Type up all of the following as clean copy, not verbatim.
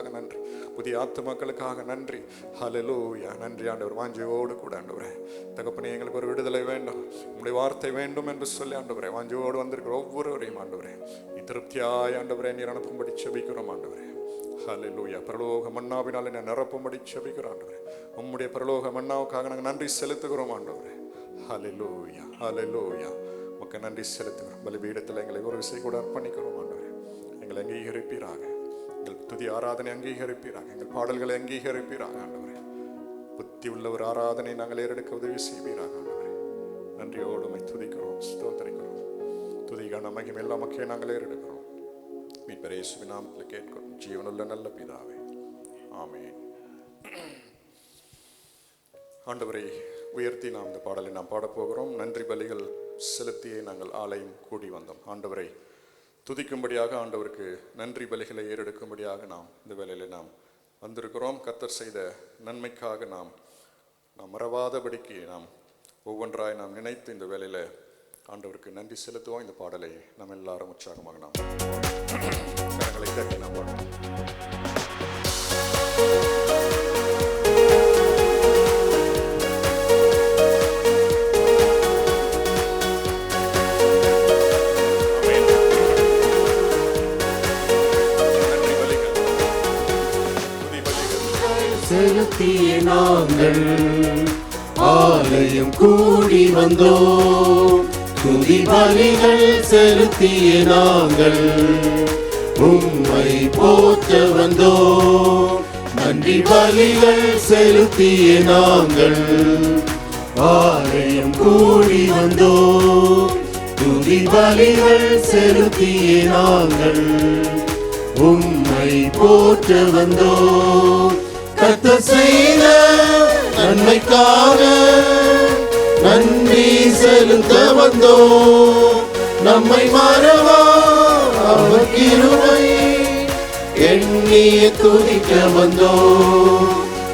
நன்றி. புதிய ஆத்துமாக்களுக்காக நன்றி. ஹல்லேலூயா. நன்றி ஆண்டவர். வாஞ்சையோடு கூட ஆண்டவரே தகப்பனே எங்களுக்கு ஒரு விடுதலை வேண்டும், உங்களுடைய வார்த்தை வேண்டும் என்று சொல்லி ஆண்டவரே வாஞ்சையோடு வந்திருக்கிற ஒவ்வொருவரையும் ஆண்டவரே திருப்தியாய் ஆண்டவரே நீர் அனுப்பும்படி செபிக்கிறோம் ஆண்டவரே. ஹல்லேலூயா. பரலோக மன்னாவினால் என்னை நிரப்பும்படி செபிக்கிறோம் ஆண்டவரே. உம்முடைய பரலோக மன்னாவுக்காக நாங்கள் நன்றி செலுத்துகிறோம் ஆண்டவரே. ஹல்லேலூயா. ஹல்லேலூயா. உமக்கு நன்றி செலுத்துகிறோம். பலிபீடத்தில் எங்களை ஒரு விசை கூட அர்ப்பணிக்கிறோம் ஆண்டவரே. எங்களை அங்கீகரிப்பீராக, எங்கள் துதி ஆராதனை அங்கீகரிப்பீராக, எங்கள் பாடல்களை அங்கீகரிப்பீராக ஆண்டவரே. புத்தி உள்ள ஒரு ஆராதனை நாங்கள் ஏறெடுக்க உதவி செய்வீராக ஆண்டவரே. நன்றியோடு துதிக்கிறோம், ஸ்தோத்திரிக்கிறோம். துதி கன மகிமை எல்லா மக்களையும் நாங்கள் ஏறெடுக்கிறோம். மீட்பர் இயேசுவின் நாமத்தில் கேட்கிறோம் ஜீவனுள்ள நல்ல பிதாவே, ஆமென். ஆண்டவரை உயர்த்தி நாம் இந்த பாடலை நாம் பாடப்போகிறோம். நன்றி பலிகள் செலுத்தியே நாங்கள் ஆலயம் கூடி வந்தோம். ஆண்டவரை துதிக்கும்படியாக, ஆண்டவருக்கு நன்றி பலிகளை ஏறெடுக்கும்படியாக நாம் இந்த வேளையில் நாம் வந்திருக்கிறோம். கர்த்தர் செய்த நன்மைக்காக நாம் மறவாதபடிக்கு நாம் ஒவ்வொன்றாய் நாம் நினைத்து இந்த வேளையில் ஆண்டவருக்கு நன்றி செலுத்துவோம். இந்த பாடலை நாம் எல்லாரும் உற்சாகமாக நாம் கரங்களை தட்டி நாம் பாடுவோம். செலுத்திய நாங்கள் ஆலயம் கூடி வந்தோம். துதி பலிகள் செலுத்திய நாங்கள் உம்மை போற்ற வந்தோம். நன்றி பலிகள் செலுத்திய நாங்கள் ஆலயம் கூடி வந்தோம். துதி பலிகள் செலுத்திய நாங்கள் உம்மை போற்ற வந்தோம். கர்த்தர் செய்த நன்மைக்காக நன்றி செலுத்த வந்தோம். நம்மை மறவா அவர் கிருபை எண்ணிய துதிக்க வந்தோம்.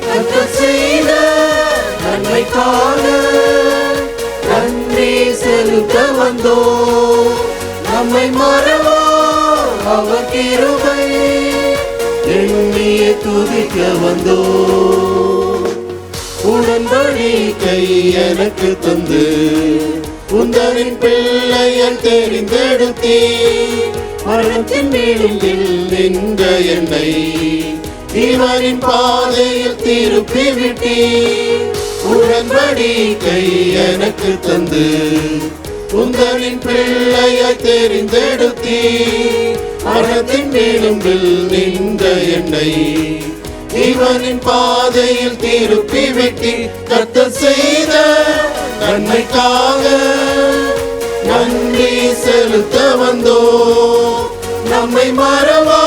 கர்த்தர் செய்த நன்மைக்காக நன்றி செலுத்த வந்தோம். நம்மை மறவா அவர் கிருபை எண்ணிய துதிக்க வந்தோம். உடன்படிக்கை எனக்கு தந்து உந்தனின் பிள்ளையன் தெரிந்தெடுத்தீ. மரணத்தின் விளிம்பில் நின்ற என்னை இவனின் பாதையில் திருப்பி விட்டீ. உடன்படிக்கை எனக்கு தந்து உந்தனின் பிள்ளையை தெரிந்தெடுத்தீ. மரணத்தின் விளிம்பில் நின்ற என்னை இவனின் பாதையில் திருப்பி விட்டி. கர்த்தர் செய்த நன்மைக்காக நன்றி செலுத்த வந்தோம். நம்மை மறவா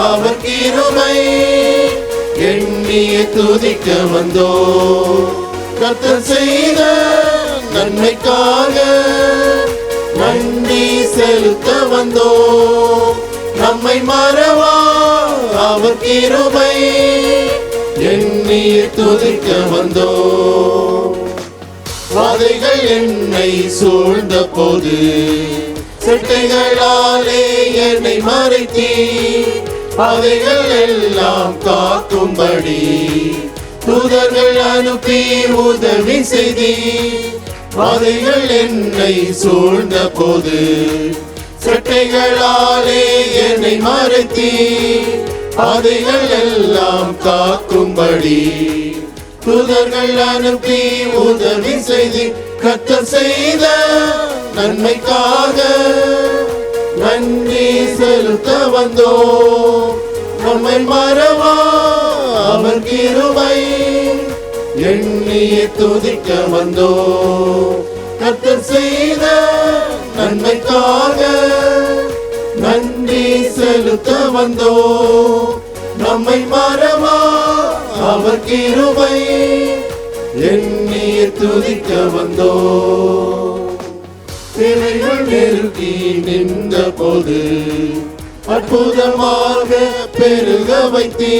அவர் கிருபை எண்ணிய துதிக்க வந்தோம். கர்த்தர் செய்த நன்மைக்காக நன்றி செலுத்த வந்தோம். நம்மை மறவா அவர் கிருபை எண்ணிய துதிக்க வந்தோம். வாதைகள் என்னை சூழ்ந்த போது செட்டைகளாலே என்னை மறைத்தீ. வாதைகள் எல்லாம் காக்கும்படி தூதர்கள் அனுப்பி உதவி செய்தீ. வாதைகள் என்னை சூழ்ந்த போது செட்டைகளாலே என்னை மறைத்தீ. பாதைகள் எல்லாம் காக்கும்படி தூதர்கள் அனுப்பி உதவி செய்தி. கர்த்தர் செய்த நன்மைக்காக நன்றி செலுத்த வந்தோம். நம்மை மறவா அவர் கிருபை எண்ணிய துதிக்க வந்தோம். கர்த்தர் செய்த நன்மைக்காக நன்றி செலுத்த வந்தோம். நம்மை மறவா அவர் கிருபை எண்ணிய துதிக்க வந்தோம். திரைகள் நெருக்கி நின்ற போது அற்புதமாக பெருக வைத்தீ.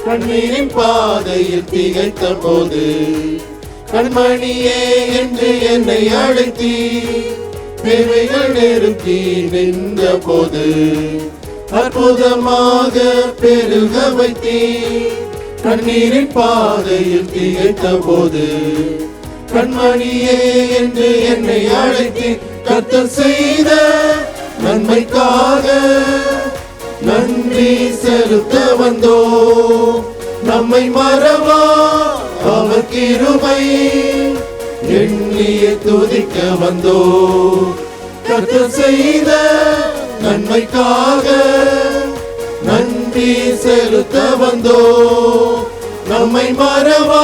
கண்ணீரின் பாதையில் திகைத்த போது கண்மணியே என்று என்னை அழைத்தீ. தேவைகள் நெருக்கி நின்ற போது அற்புதமாக பெருக வைத்தீர். கண்ணீரின் பாதையில் திகைத்த போது கண்மணியே என்று என்னை அழைத்தீர். கர்த்தர் செய்த நன்மைக்காக நன்றி செலுத்த வந்தோ. நம்மை மறவா அவர் கிருபை எண்ணியே துதிக்க வந்தோ. கர்த்தர் செய்த நன்மைக்காக நன்றி செலுத்த வந்தோ. நம்மை மறவா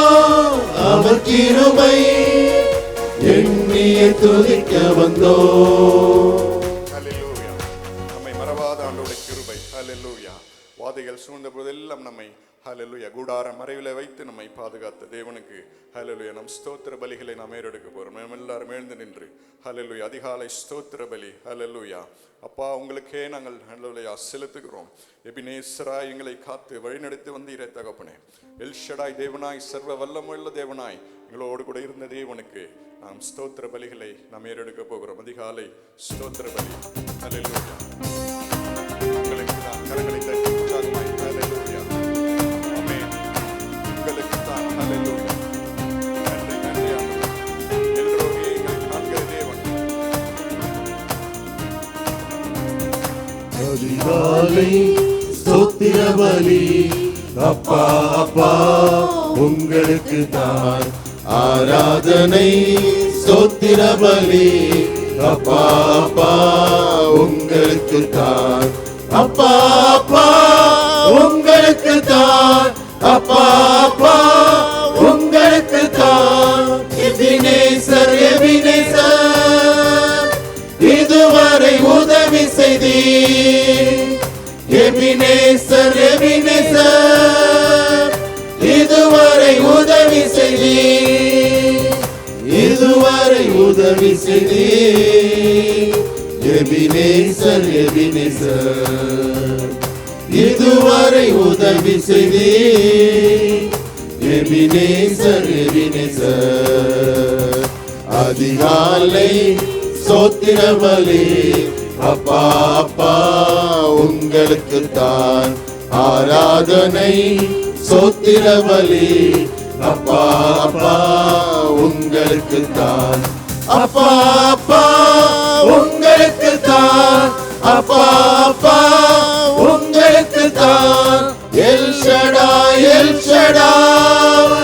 அவர் கிருபை எண்ணியே துதிக்க வந்தோ. ஹல்லேலூயா. நம்மை மறவாத ஆண்டவருடைய கிருபை. ஹல்லேலூயா. வாதைகள் சூழ்ந்த போதெல்லாம் நம்மை ஹல்லேலூயா கூடார மறைவில வைத்து நம்மை பாதுகாத்த தேவனுக்கு ஹல்லேலூயா. நம் ஸ்தோத்திர பலிகளை நாம் ஏறெடுக்க போறோம். நம்ம எல்லாரும் எழுந்து நின்று ஹல்லேலூயா அதிகாலை ஸ்தோத்திர பலி. ஹல்லேலூயா. அப்பா உங்களுக்கே நாங்கள் ஹல்லேலூயா செலுத்துகிறோம். எபினேசராய் எங்களை காத்து வழிநடத்தி வந்தீரே தகப்பனே. எல்ஷடாய் தேவனாய் சர்வ வல்லமுள்ள தேவனாய் எங்களோடு கூட இருந்த தேவனுக்கு நாம் ஸ்தோத்திர பலிகளை நாம் ஏறெடுக்க போகிறோம். அதிகாலை ஸ்தோத்திர பலி. ஹல்லேலூயா. உங்களுக்கு நான் கரங்களை தட்டி உற்சாகமாய் ஹல்லேலூயா. ஆமென். உங்களுக்கு தான் ஹல்லேலூயா. நன்றி நன்றி ஆண்டவரே. எல்லோருமே எங்களை காண்கிற தேவன். அதிகாலை ஸ்தோத்திர பலி. அப்பா அப்பா உங்களுக்கு தான் ஆராதனை. ஸ்தோத்திர பலி. அப்பா அப்பா உங்களுக்கு தான். அப்பா அப்பா உங்களுக்கு தான். அப்பா அப்பா உங்களுக்கு தான். எபினேசர் எபினேசர் இதுவரை உதவி செய்தீர். எபினேசர் எபினேசர் இதுவரை உதவி செய்தீர். இதுவரை உதவி செய்தீர். எபினேசர் எபினேசர் இதுவரை உதவி செய்தீர். எபினேசர் எபினேசர் அதிகாலை ஸ்தோத்திர பலி. அப்பா அப்பா உங்களுக்கு தான் ஆராதனை. ஸ்தோத்திர பலி. அப்பா அப்பா உங்களுக்கு தான். அப்பா அப்பா உங்களுக்கு தான். அப்பா அப்பா உங்களுக்கு தான். எல்ஷடாய் எல்ஷடாய்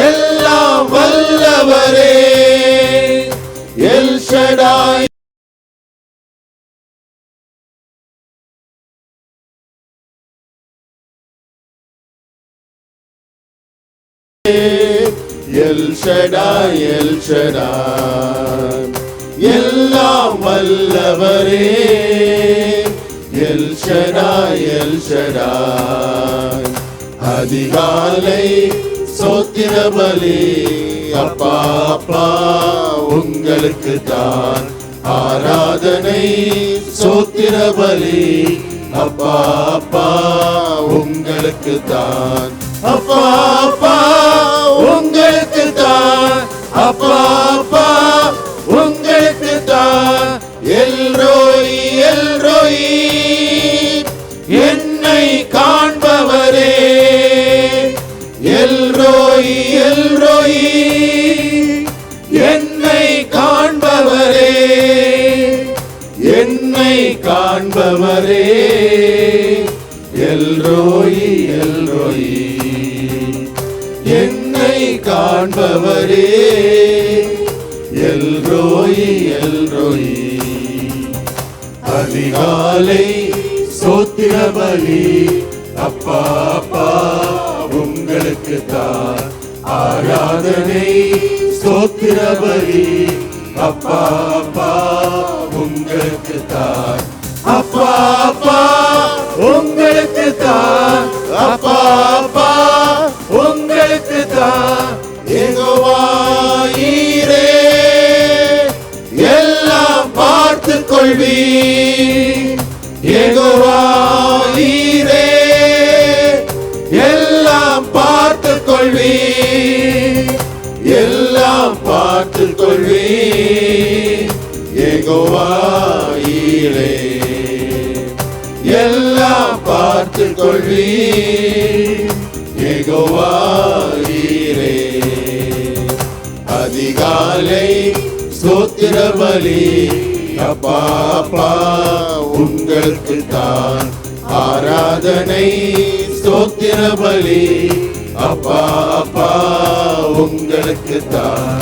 எல்லாம் வல்லவரே. எல்ஷடாய் எல்ஷடாய் எல்ஷடாய் எல்லாம் வல்லவரே. எல்ஷடாய் எல்ஷடாய் அதிகாலை ஸ்தோத்திர பலி. அப்பா அப்பா உங்களுக்கு தான் ஆராதனை. ஸ்தோத்திர பலி. அப்பா அப்பா உங்களுக்கு தான். அப்பா அப்பா உங்களுக்கு தான். அப்பா அப்பா உங்களுக்கு தான். எல்ரோய் எல்ரோய் என்னை காண்பவரே. எல்ரோய் எல்ரோய் என்னை காண்பவரே. என்னை காண்பவரே. எல்ரோய் எல்ரோய் என்னை காண்பவரே. எல்ரோய் எல்ரோய் அதிகாலை ஸ்தோத்திர பலி. அப்பா அப்பா உங்களுக்கு தான் ஆராதனை. ஸ்தோத்திர பலி. அப்பா அப்பா உங்களுக்கு தான். அப்பா அப்பா உங்களுக்கு தான். அப்பா அப்பா உங்களுக்கு தான். யெகோவா ஈரே எல்லாம் பார்த்து கொள்வீர். யெகோவா ஈரே எல்லாம் பார்த்து கொள்வீர். எல்லாம் பார்த்து கொள்வீர். யெகோவா ஈரே பார்த்து கொள்வீர் யெகோவா ஈரே. அதிகாலை ஸ்தோத்திர பலி அப்பா அப்பா உங்களுக்கு தான் ஆராதனை. ஸ்தோத்திர பலி அப்பா அப்பா உங்களுக்கு தான்.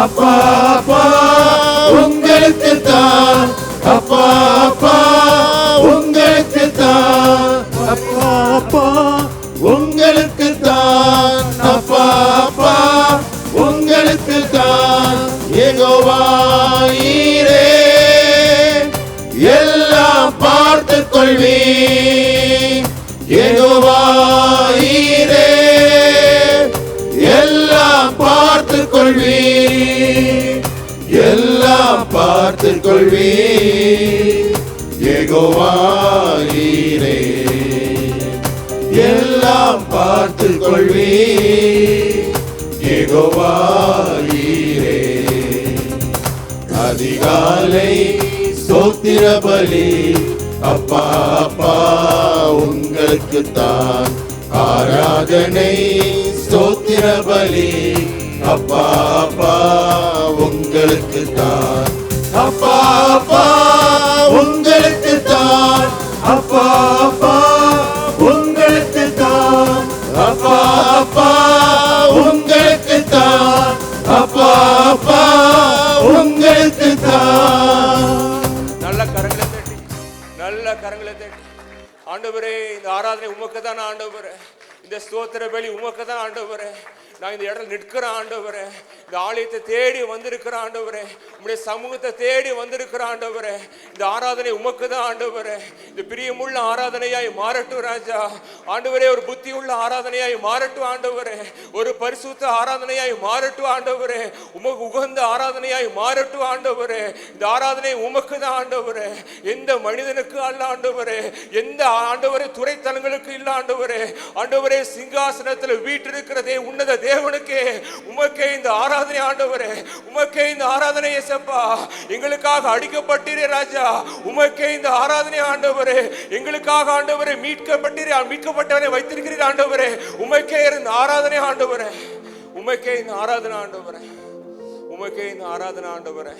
அப்பா அப்பா உங்களுக்கு தான். அப்பா அப்பா உங்களுக்கு தான். அப்பா அப்பா உங்களுக்கு தான். அப்பா அப்பா உங்களுக்கு தான். யெகோவா ஈரே. எல்லாம் பார்த்து கொள்வீர் யெகோவா ஈரே. எல்லாம் பார்த்து கொள்வீர். எல்லாம் பார்த்து கொள்வீர் யெகோவா ஈரே. எல்லாம் பார்த்து கொள்வீர் யெகோவா ஈரே. அதிகாலை ஸ்தோத்திர பலி அப்பா அப்பா உங்களுக்கு தான் ஆராதனை. ஸ்தோத்திர பலி அப்பா அப்பா உங்களுக்கு தான். அப்பா அப்பா உங்களுக்கு தான். அப்பா அப்பா உங்களுக்கு தான். அப்பா அப்பா உங்களுக்கு தான். அப்பா அப்பா உங்களுக்கு தான். நல்ல கரங்களை தட்டி, நல்ல கரங்களை தட்டி. ஆண்டவரே, இந்த ஆராதனை உமக்கு தான் ஆண்டவரே. இந்த ஸ்தோத்திர பலி உமக்கு தான் ஆண்டவரே. நான் இந்த இடத்துல நிற்கிறேன் ஆண்டவரே. இந்த ஆலயத்தை தேடி வந்திருக்கிற ஆண்டவரே. உம்முடைய சமூகத்தை தேடி வந்திருக்கிற ஆண்டவரே. இந்த ஆராதனை உமக்கு தான் ஆண்டவரே. இந்த பிரியமுள்ள ஆராதனையாய் மாறட்டும் ராஜா. ஆண்டவரே, ஒரு புத்தியுள்ள ஆராதனையாய் மாறட்டும் ஆண்டவரே. ஒரு பரிசுத்த ஆராதனையாய் மாறட்டும் ஆண்டவரே. உமக்கு உகந்த ஆராதனையாய் மாறட்டும் ஆண்டவரே. இந்த ஆராதனை உமக்கு தான் ஆண்டவரே. எந்த மனிதனுக்கு அல்ல ஆண்டவரே. எந்த ஆண்டவரே துறைத்தலங்களுக்கு இல்ல ஆண்டவரே. ஆண்டவரே, சிங்காசனத்தில் வீற்றிருக்கிறதே உன்னத தேவனுக்கே உமக்கே இந்த ஆராதனை ஆண்டவரே. உமக்கே இந்த ஆராதனை இயேசப்பா. எங்களுக்காக அடிக்கப்பட்டீரே ராஜா. உமக்கே இந்த ஆராதனை ஆண்டவரே. எங்களுக்காக ஆண்டவரே மீட்கப்பட்டீரே. மீட்கப்பட்டவரை வைத்திருக்கிறீர் ஆண்டவரே. உமக்கே இந்த ஆராதனை ஆண்டவரே. உமக்கே இந்த ஆராதனை ஆண்டவரே. உமக்கே இந்த ஆராதனை ஆண்டவரே.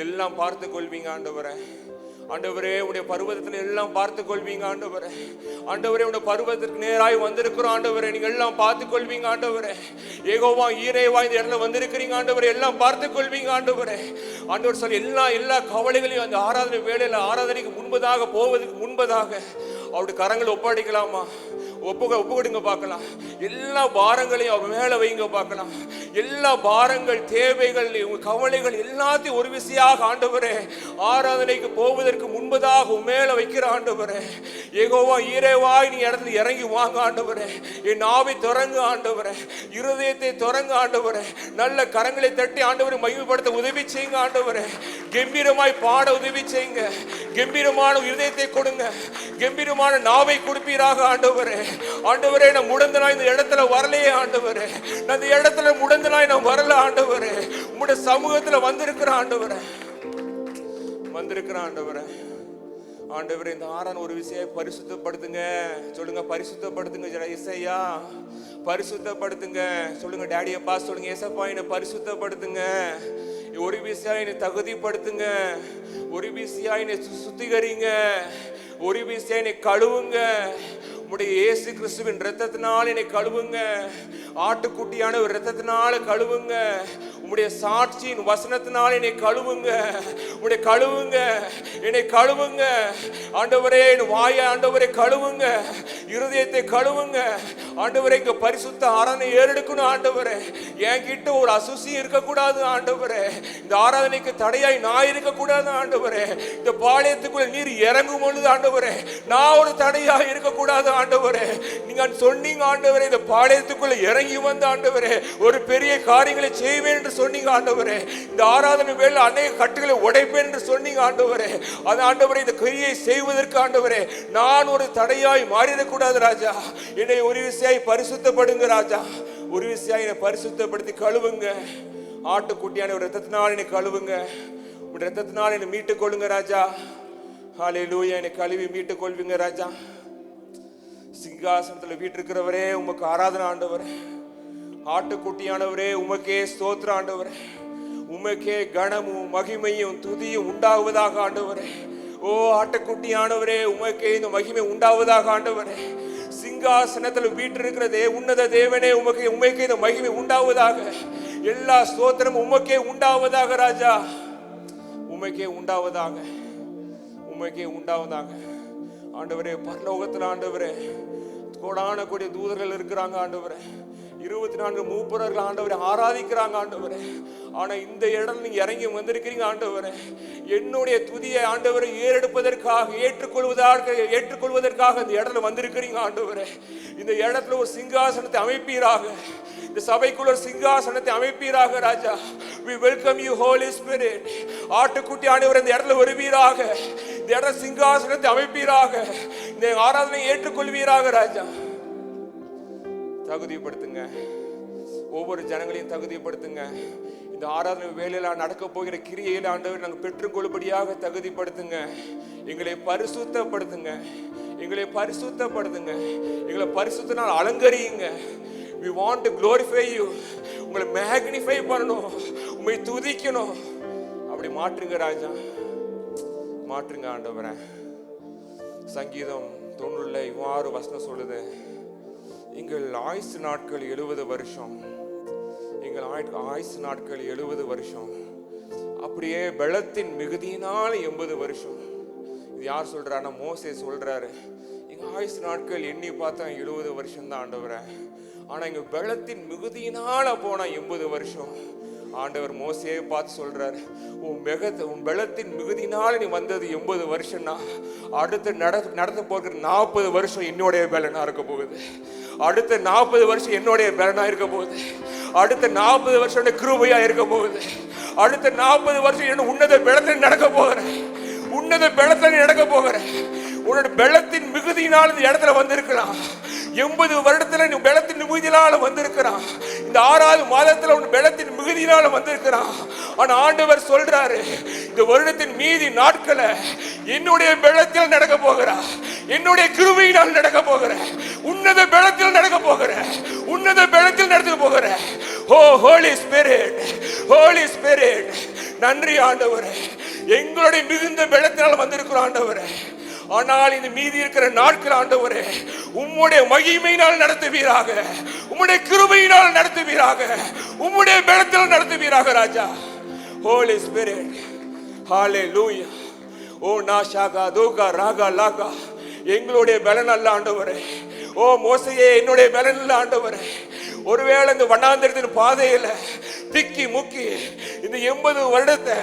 எல்லாம் பார்த்து கொள்வீங்க ஆண்டவரே. ஆண்டவரே, உடைய பருவத்தில் எல்லாம் பார்த்து கொள்வீங்க ஆண்டவரே. ஆண்டவரே, உடைய பருவத்திற்கு நேராய் வந்திருக்கிறோம் ஆண்டவரே. நீங்க எல்லாம் பார்த்து கொள்வீங்க ஆண்டவரே. யெகோவா ஈரேவா இந்த இடத்துல வந்திருக்கிறீங்க ஆண்டவரே. எல்லாம் பார்த்து கொள்வீங்க ஆண்டவரே. ஆண்டவர் சொல்லி எல்லா கவலைகளையும் அந்த ஆராதனை வேளையில ஆராதனைக்கு முன்பதாக போவதற்கு முன்பதாக அவருடைய கரங்களை ஒப்படைக்கலாமா? ஒப்புக்கொடுங்க பார்க்கலாம். எல்லா பாரங்களையும் அவர் மேல வைங்க பார்க்கலாம். எல்லா பாரங்கள், தேவைகள், கவலைகள் எல்லாத்தையும் ஒரு விசையாக ஆண்டவரே ஆராதனைக்கு போவதற்கு முன்பதாக மேல வைக்கிற ஆண்டவரே. யெகோவா ஈரேவாய் நீ இடத்துல இறங்கி வாங்க ஆண்டவரே. என் நாவை திறங்க ஆண்டவரே. இருதயத்தை திறங்க ஆண்டவரே. நல்ல கரங்களை தட்டி ஆண்டவரை மகிமைப்படுத்த உதவி செய்யுங்க ஆண்டவரே. கம்பீரமாய் பாட உதவி செய்யுங்க. கம்பீரமான இருதயத்தை கொடுங்க. கம்பீரமான நாவை கொடுப்பீராக ஆண்டவரே. ஆண்டவரே, நான் முடந்த நாய் இந்த இடத்துல வரலையே ஆண்டவரே. நான் இந்த இடத்துல முடந்த நாய் நான் வரல ஆண்டவரே. உம்முடைய சமூகத்துல வந்திருக்கிற ஆண்டவரே. வந்திருக்கிற ஆண்டவரே. ஆண்டவரே, இந்த ஆரான் ஒரு விஷயம் பரிசுத்தப்படுத்துங்க. சொல்லுங்க, பரிசுத்தப்படுத்துங்க இசையா. பரிசுத்தப்படுத்துங்க. சொல்லுங்க டாடியப்பா. சொல்லுங்க ஏசப்பா, என்னை பரிசுத்தப்படுத்துங்க. ஒரு விஷயம் என்னை தகுதிப்படுத்துங்க. ஒரு விஷயம் என்னை சுத்திகரிங்க. ஒரு விஷயம் என்னை கழுவுங்க. உம்முடைய இயேசு கிறிஸ்துவின் இரத்தத்தினால் என்னை கழுவுங்க. ஆட்டுக்குட்டியான ஒரு இரத்தத்தினால கழுவுங்க. உம்முடைய சாட்சியின் வசனத்தினால் என்னை கழுவுங்க. உம்முடைய கழுவுங்க, என்னை கழுவுங்க ஆண்டவரே. என் வாயை ஆண்டவரை கழுவுங்க. இருதயத்தை கழுவுங்க ஆண்டவரே. இங்க பரிசுத்த ஆராதனை ஏறெடுக்கணும் ஆண்டவரே. என்கிட்ட ஒரு அசுசியம் இருக்கக்கூடாது ஆண்டவரே. இந்த ஆராதனைக்கு தடையாய் நான் இருக்கக்கூடாது ஆண்டவரே. இந்த பாளையத்துக்குள்ள நீர் இறங்கும் பொழுது ஆண்டவரே நான் ஒரு தடையாய் இருக்கக்கூடாது ஆண்டவரே. நீங்க சொன்னீங்க ஆண்டவரே, இந்த பாளையத்துக்குள்ள இறங்கி வந்த ஆண்டவரே ஒரு பெரிய காரியங்களை செய்வேன் என்று சொன்னீங்க ஆண்டவரே. இந்த ஆராதனை வேளை அநேக கட்டுகளை உடைப்பேன் என்று சொன்னீங்க ஆண்டவரே. அது ஆண்டவரே, இந்த கிரியை செய்வதற்கு ஆண்டவரே நான் ஒரு தடையாய் மாறிடக்கூடாது ராஜா. என்னை ஒரு விஷயம் பரிசுத்தப்படுங்க ராஜா. ஒரு விஷயம் என்னை பரிசுத்தப்படுத்தி கழுவுங்க. ஆட்டுக்குட்டியான ஒரு இரத்தத்தினால் என்னை கழுவுங்க. உடைய இரத்தத்தினால் என்னை மீட்டுக் கொள்ளுங்க ராஜா. ஹல்லேலூயா. என்னை கழுவி மீட்டுக் கொள்வீங்க ராஜா. சிங்காசனத்தில் வீற்றிருக்கிறவரே உமக்கு ஆராதனை ஆண்டவரே. ஆட்டுக்குட்டியானவரே உமக்கே ஸ்தோத்திர ஆண்டவரே. உமக்கே கனமும் மகிமையும் துதியும் உண்டாவதாக ஆண்டவரே. ஓ ஆட்டுக்குட்டியானவரே உமக்கே இந்த மகிமை உண்டாவதாக ஆண்டவரே. சிங்காசனத்தில் வீற்றிருக்கிற உன்னத தேவனே உமக்கே இந்த மகிமை உண்டாவதாக. எல்லா ஸ்தோத்திரமும் உமக்கே உண்டாவதாக ராஜா. உமக்கே உண்டாவதாக, உமக்கே உண்டாவதாக ஆண்டவரே. பரலோகத்தில் ஆண்டவரே கோடான கோடி தூதர்கள் இருக்கிறாங்க ஆண்டவரே. 24 மூப்பரர்கள் ஆண்டவரை ஆராதிக்கிறாங்க ஆண்டவரே. ஆனா இந்த இடம் நீங்க இறங்கி வந்திருக்கிறீங்க ஆண்டவரே. என்னுடைய துதியை ஆண்டவரை ஏறெடுப்பதற்காக ஏற்றுக்கொள்வதற்காக இந்த இடத்துல வந்திருக்கிறீங்க ஆண்டவரே. இந்த இடத்துல ஒரு சிங்காசனத்தை அமைப்பீராக. இந்த சபைக்குள்ள ஒரு சிங்காசனத்தை அமைப்பீராக ராஜா. We welcome you Holy Spirit. ஆட்டுக்குட்டி ஆண்டவரே இந்த இடத்துல வருவீராக. இந்த இடத்துல சிங்காசனத்தை அமைப்பீராக. இந்த ஆராதனை ஏற்றுக்கொள்வீராக ராஜா. தகுதிப்படுத்துங்க, ஒவ்வொரு ஜனங்களையும் தகுதிப்படுத்துங்க. இந்த ஆராதனை வேலையில நடக்க போகிற கிரியையில ஆண்டவர் நாங்கள் பெற்றுக்கொள்ளும்படியாக தகுதிப்படுத்துங்க. எங்களை பரிசுத்தப்படுத்துங்க, எங்களை பரிசுத்தப்படுத்துங்க, எங்களை பரிசுத்தனால் அலங்கரியுங்க. We want to glorify you. உங்களை மேக்னிஃபை பண்ணணும், உங்களை துதிக்கணும். அப்படி மாற்றுங்க ராஜா, மாற்றுங்க ஆண்டவரே. சங்கீதம் 90 இவ்வாறு வசனம் சொல்லுது, எங்கள் ஆயுசு நாட்கள் 70 வருஷம். எங்கள் ஆயுசு நாட்கள் 70 வருஷம். அப்படியே பலத்தின் மிகுதியினால் 80 வருஷம். இது யார் சொல்றாருன்னா மோசே சொல்றாரு. எங்க ஆயுசு நாட்கள் எண்ணி பார்த்தா 70 வருஷம் தான் ஆண்டவரே. ஆனா எங்க பலத்தின் மிகுதியினால போனா 80 வருஷம். ஆண்டவர் மோசையை பார்த்து சொல்றாரு, உன் பலத்தின் மிகுதினால நீ வந்தது 80 வருஷம்னா அடுத்து நடத்த போகிற 40 வருஷம் என்னுடைய பலனா இருக்க போகுது. அடுத்த 40 வருஷம் என்னுடைய பலனா இருக்க போகுது. அடுத்த 40 வருஷம் கிருபையா இருக்க போகுது. அடுத்த 40 வருஷம் என்ன உன்னத பலத்தில் நடக்க போகிறேன். உன்னத பலத்தில் நடக்க போகிறேன். உன்னோட பலத்தின் மிகுதியினால் இந்த இடத்துல வந்திருக்கலாம். 80 வருடத்துல நீ பலத்தின் மிகுதியினால வந்திருக்கிறான். இந்த 6வது மாதத்துல உன் பலத்தின் மிகுதியினால வந்திருக்கிறான். ஆனா ஆண்டவர் சொல்றாரு, இந்த வருடத்தின் மீதி நாட்களை என்னுடைய பலத்தில் நடக்க போகிறா. என்னுடைய கிருபையினால் நடக்க போகிற. உன்னத பலத்தில் நடக்க போகிற. உன்னத பலத்தில் நடக்க போகிற. ஓ ஹோலி ஸ்பிரிட், ஹோலி ஸ்பிரிட், நன்றி ஆண்டவரே. எங்களுடைய மிகுந்த பலத்தினால் வந்திருக்கிறோம் ஆண்டவரே. ஆனால் இந்த மீதி இருக்கிற நாட்கள் ஆண்டவரே உம்முடைய மகிமையினால் நடத்துவீராக. உம்முடைய கிருபையினால் நடத்துவீராக. உம்முடைய பலத்தில் நடத்துவீராக ராஜா. ஹோலி ஸ்பிரிட், ஹalleluya. ஓ நாஷாகா தோகா ராகா லாகா, எங்களுடைய பலன் அல்ல ஆண்டவரே. ஓ மோசையே என்னுடைய பலன் அல்ல ஆண்டவரே. ஒருவேளை இந்த வண்ணாந்திரத்தின் பாதையில திக்கி முக்கி இந்த 80 வருடத்தை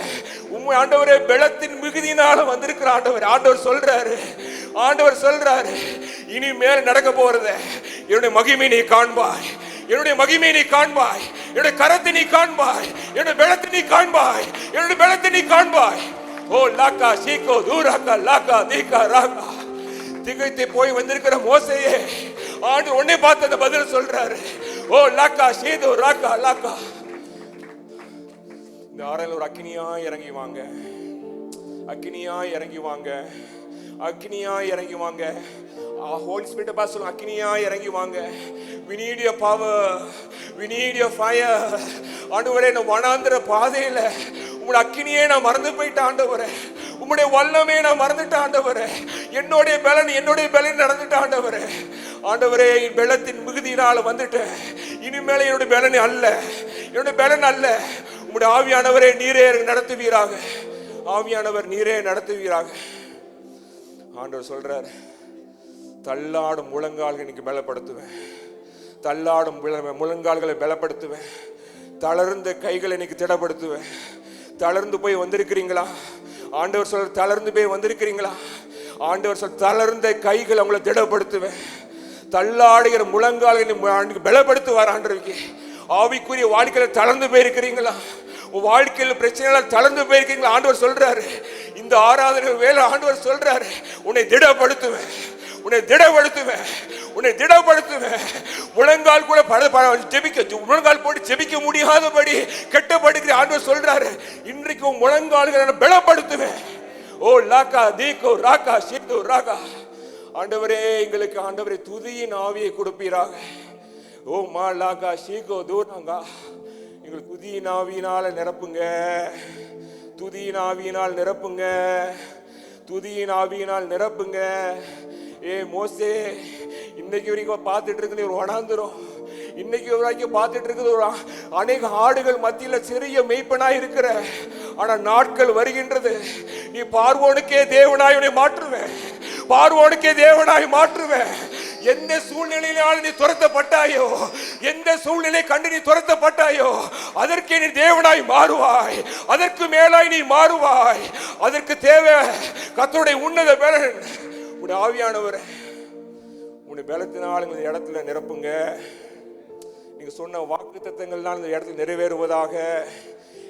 ஆண்டவரே பலத்தின் மிகுதியினால வந்திருக்கிற ஆண்டவர். ஆண்டவர் சொல்றாரு இனிமேல் நடக்க போறத என்னுடைய மகிமை நீ காண்பாய். என்னுடைய மகிமை நீ காண்பாய். என்னுடைய கரத்தை நீ காண்பாய். என்னுடைய பலத்தை நீ காண்பாய். என்னுடைய பலத்தை நீ காண்பாய். ஓ லாக்கா சீக்கோ தூராக்கா லாக்கா தீக்கா ராகா. திகைத்து போய் வந்திருக்கிற மோசையே ஆண்டவர் உன்னை பார்த்து அந்த பதில் சொல்றாரு. ஓ லாக்கா சீதோ ராக்கா லாக்கா. இந்த ஆறையில் ஒரு அக்கினியா இறங்கி வாங்க. அக்கினியா இறங்கி வாங்க. அக்கினியா இறங்கி வாங்க. ஹோலி ஸ்பிரிட் பாஸ் சொல்லுங்க, அக்கினியா இறங்கி வாங்க. We need your power. We need your fire. ஆண்டவரே இந்த வனாந்திர பாதையில உங்களுடைய அக்கினியே நான் மறந்து போயிட்டேன் ஆண்டவரே. உங்களுடைய வல்லமே நான் மறந்துட்டேன் ஆண்டவரே. என்னுடைய பலன் நடந்துட்டேன் ஆண்டவரே. ஆண்டவரே என் பலத்தின் மிகுதியினால வந்துட்டேன். இனிமேல என்னுடைய பலன் அல்ல. என்னுடைய பலன் அல்ல. உங்களுடைய ஆவியானவரே நீரே நடத்துவீராக. ஆவியானவர் நீரே நடத்துவீராக. ஆண்டவர் சொல்றார், தள்ளாடும் முழங்கால்களை இன்னைக்கு பலப்படுத்துவேன். தள்ளாடும் முழங்கால்களை பலப்படுத்துவேன். தளர்ந்த கைகளை இன்னைக்கு திடப்படுத்துவேன். தளர்ந்து போய் வந்திருக்கிறீங்களா? ஆண்டவர் சொல்ற தளர்ந்து போய் வந்திருக்கிறீங்களா? ஆண்டவர் சொல்ற தளர்ந்த கைகளை உங்களை திடப்படுத்துவேன். தள்ளாடுகிற முழங்கால்களை பலப்படுத்துவார் ஆண்டவருக்கு. ஆவிக்குரிய வாழ்க்கையில தளர்ந்து போயிருக்கிறீங்களா? உன் வாழ்க்கையில் பிரச்சனைகள் தளர்ந்து போயிருக்கீங்களா? ஆண்டவர் சொல்றாரு, இந்த ஆராதனை வேலை ஆண்டவர் சொல்றாரு, உன்னை திடப்படுத்துவேன். உன்னை திடப்படுத்துவேன். உன்னை திடப்படுத்துவேன். முழங்கால் கூட முழங்கால் போட்டு ஜெபிக்க முடியாதபடி கெட்டப்படுகிற ஆண்டவர் சொல்றாரு, இன்றைக்கு முழங்கால்களை பலப்படுத்துவேன். ஓ லாக்கா தீகோ ராக்கா சீதோ ராகா. ஆண்டவரே எங்களுக்கு ஆண்டவரே துதியின் ஆவியை கொடுப்பீராக. ஓ மாலாகா ஷீகோ தூராங்கா, எங்களுக்கு துதியின் ஆவியினால நிரப்புங்க, துதியின் ஆவியினால் நிரப்புங்க, துதியின் ஆவியினால் நிரப்புங்க. ஏ மோசே, இன்னைக்கு வரைக்கும் பார்த்துட்டு இருக்குது ஒரு வனாந்திரம், இன்னைக்கு வரைக்கும் பார்த்துட்டு இருக்குது ஒரு அநேக ஆடுகள் மத்தியில சிறிய மெய்ப்பனா இருக்கிற. ஆனா நாட்கள் வருகின்றது, நீ பார்வோனுக்கே தேவனாய் உன்னை மாற்றுவேன், பார்வோனுக்கே தேவனாய் மாற்றுவேன். எந்த சூழ்நிலையால் நீ துரத்தப்பட்டாயோ, எந்த சூழ்நிலை கண்டு நீ துரத்தப்பட்டாயோ, அதற்கே நீ தேவனாய் மாறுவாய், அதற்கு மேலாய் நீ மாறுவாய். அதற்கு தேவை கர்த்தருடைய உன்னத பலன், உன்னுடைய ஆவியானவர். உன்னுடைய பலத்தினால் இந்த இடத்துல நிரப்புங்க. நீங்க சொன்ன வாக்கு தத்தங்கள்லாம் இந்த இடத்துல நிறைவேறுவதாக.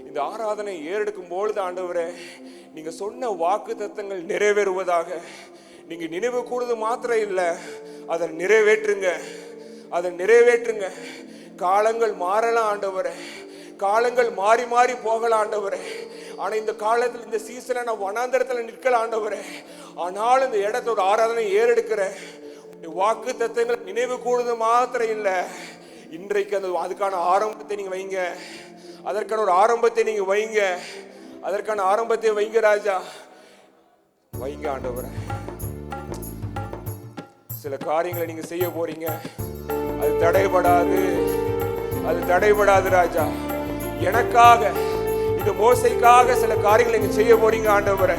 இந்த ஆராதனை ஏறெடுக்கும் பொழுது ஆண்டவரே, நீங்க சொன்ன வாக்கு தத்தங்கள் நிறைவேறுவதாக. நீங்க நினைவு கூடுது மாத்திரம் இல்லை, அதை நிறைவேற்றுங்க, அதை நிறைவேற்றுங்க. காலங்கள் மாறலாம் ஆண்டவரே, காலங்கள் மாறி மாறி போகலாம் ஆண்டவரே. ஆனா இந்த காலத்தில் இந்த சீசனை நான் வனாந்தரத்தில் நிற்கலாம் ஆண்டவரே. ஆனால் இந்த இடத்தோட ஆராதனை ஏறெடுக்கிற வாக்கு தத்தங்கள் நினைவு கூடுது மாத்திரம் இல்லை, இன்றைக்கு அதுக்கான ஆரம்பத்தை நீங்க வைங்க, அதற்கான ஒரு ஆரம்பத்தை நீங்க வைங்க, அதற்கான ஆரம்பத்தை வைங்க ராஜா, வைங்க ஆண்டவரே. சில காரியங்களை நீங்க செய்ய போறீங்க, அது தடைபடாது, அது தடைபடாது ராஜா. எனக்காக, இந்த மோசைக்காக சில காரியங்களை நீங்க செய்ய போறீங்க ஆண்டவரே.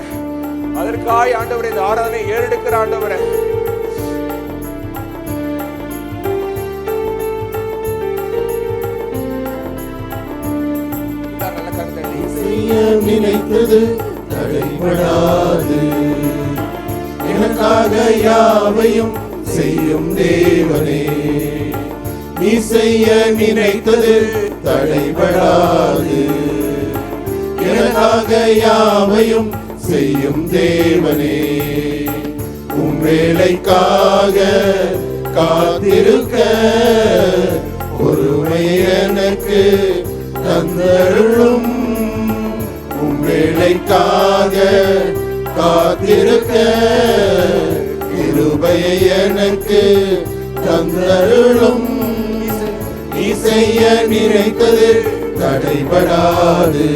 அதற்காக ஆண்டவரே இந்த ஆராதனை ஏறெடுக்கிற ஆண்டவரே. நினைத்தது தடைபடாது, எனக்காக யாவையும் செய்யும் தேவனே. நீ செய்ய நினைத்தது தடைபடாது, எனக்காக யாவையும் செய்யும் தேவனே. உம் வேலைக்காக காத்திருக்க பொறுமை எனக்கு தந்தருளும். உம் வேலைக்காக காத்திருக்க கிருபையை எனக்கு தந்தருளும். நீ செய்ய நினைத்தது தடைபடாது,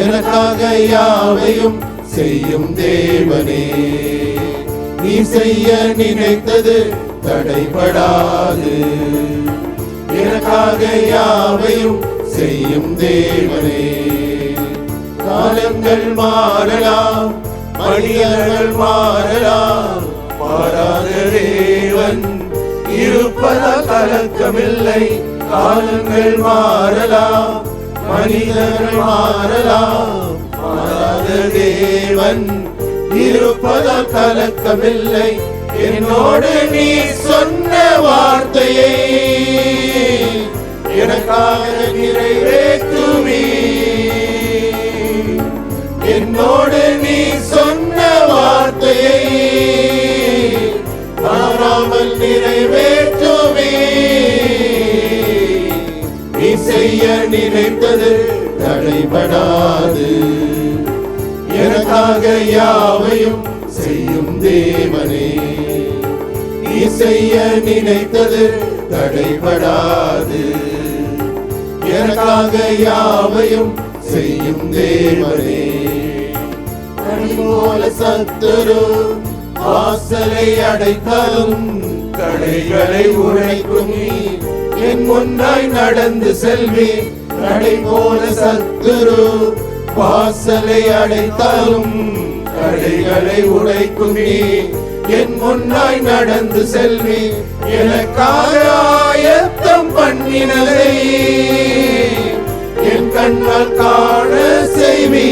எனக்காக யாவையும் செய்யும் தேவனே. நீ செய்ய நினைத்தது தடைபடாது, எனக்காக யாவையும் செய்யும் தேவனே. காலங்கள் மாறலாம், மனிதர்கள் மாறலாம், மாறாத தேவன் இருப்பதால் கலக்கமில்லை. காலங்கள் மாறலாம், மனிதர்கள் மாறலாம், மாறாத தேவன் இருப்பதால் கலக்கமில்லை. என்னோடு நீ சொன்ன வார்த்தையை எனக்காக நிறைவேற்றுவி. என்னோடு நீ சொன்ன வார்த்தையை மாறாமல் நிறைவேற்றுவி. நீ செய்ய நினைத்தது தடைபடாது, எனக்காக யாவையும் செய்யும் தேவனே. நீ செய்ய நினைத்தது தடைபடாது, எனக்காக யாவையும் செய்யும் தேவனே. போல சத்துரு வாசலை அடைத்தாலும் தடைகளை உடைக்கும் என் முன்னாய் நடந்து செல்வி. தடை போல சத்துரு வாசலை அடைத்தாலும் தடைகளை உடைக்கும் என் முன்னாய் நடந்து செல்வி. எனக்காக ஆயத்தம் பண்ணினதை என் கண்ணால் காண செய்வி.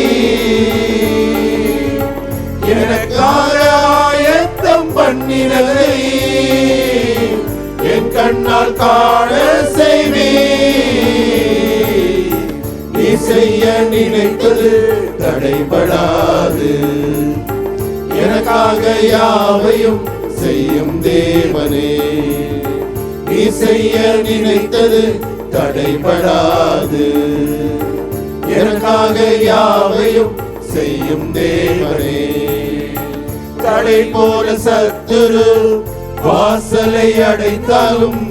எனக்காக ஆயத்தம் பண்ணினதை என் கண்ணால் காண செய்வி. நீ செய்ய நினைத்தது தடைபடாது, எனக்காக யாவையும் செய்யும் தேவனே. நீ செய்ய நினைத்தது தடைபடாது, எனக்காக யாவையும் செய்யும் தேவனே. தடை போல சத்துரு வாசலை அடைத்தாலும்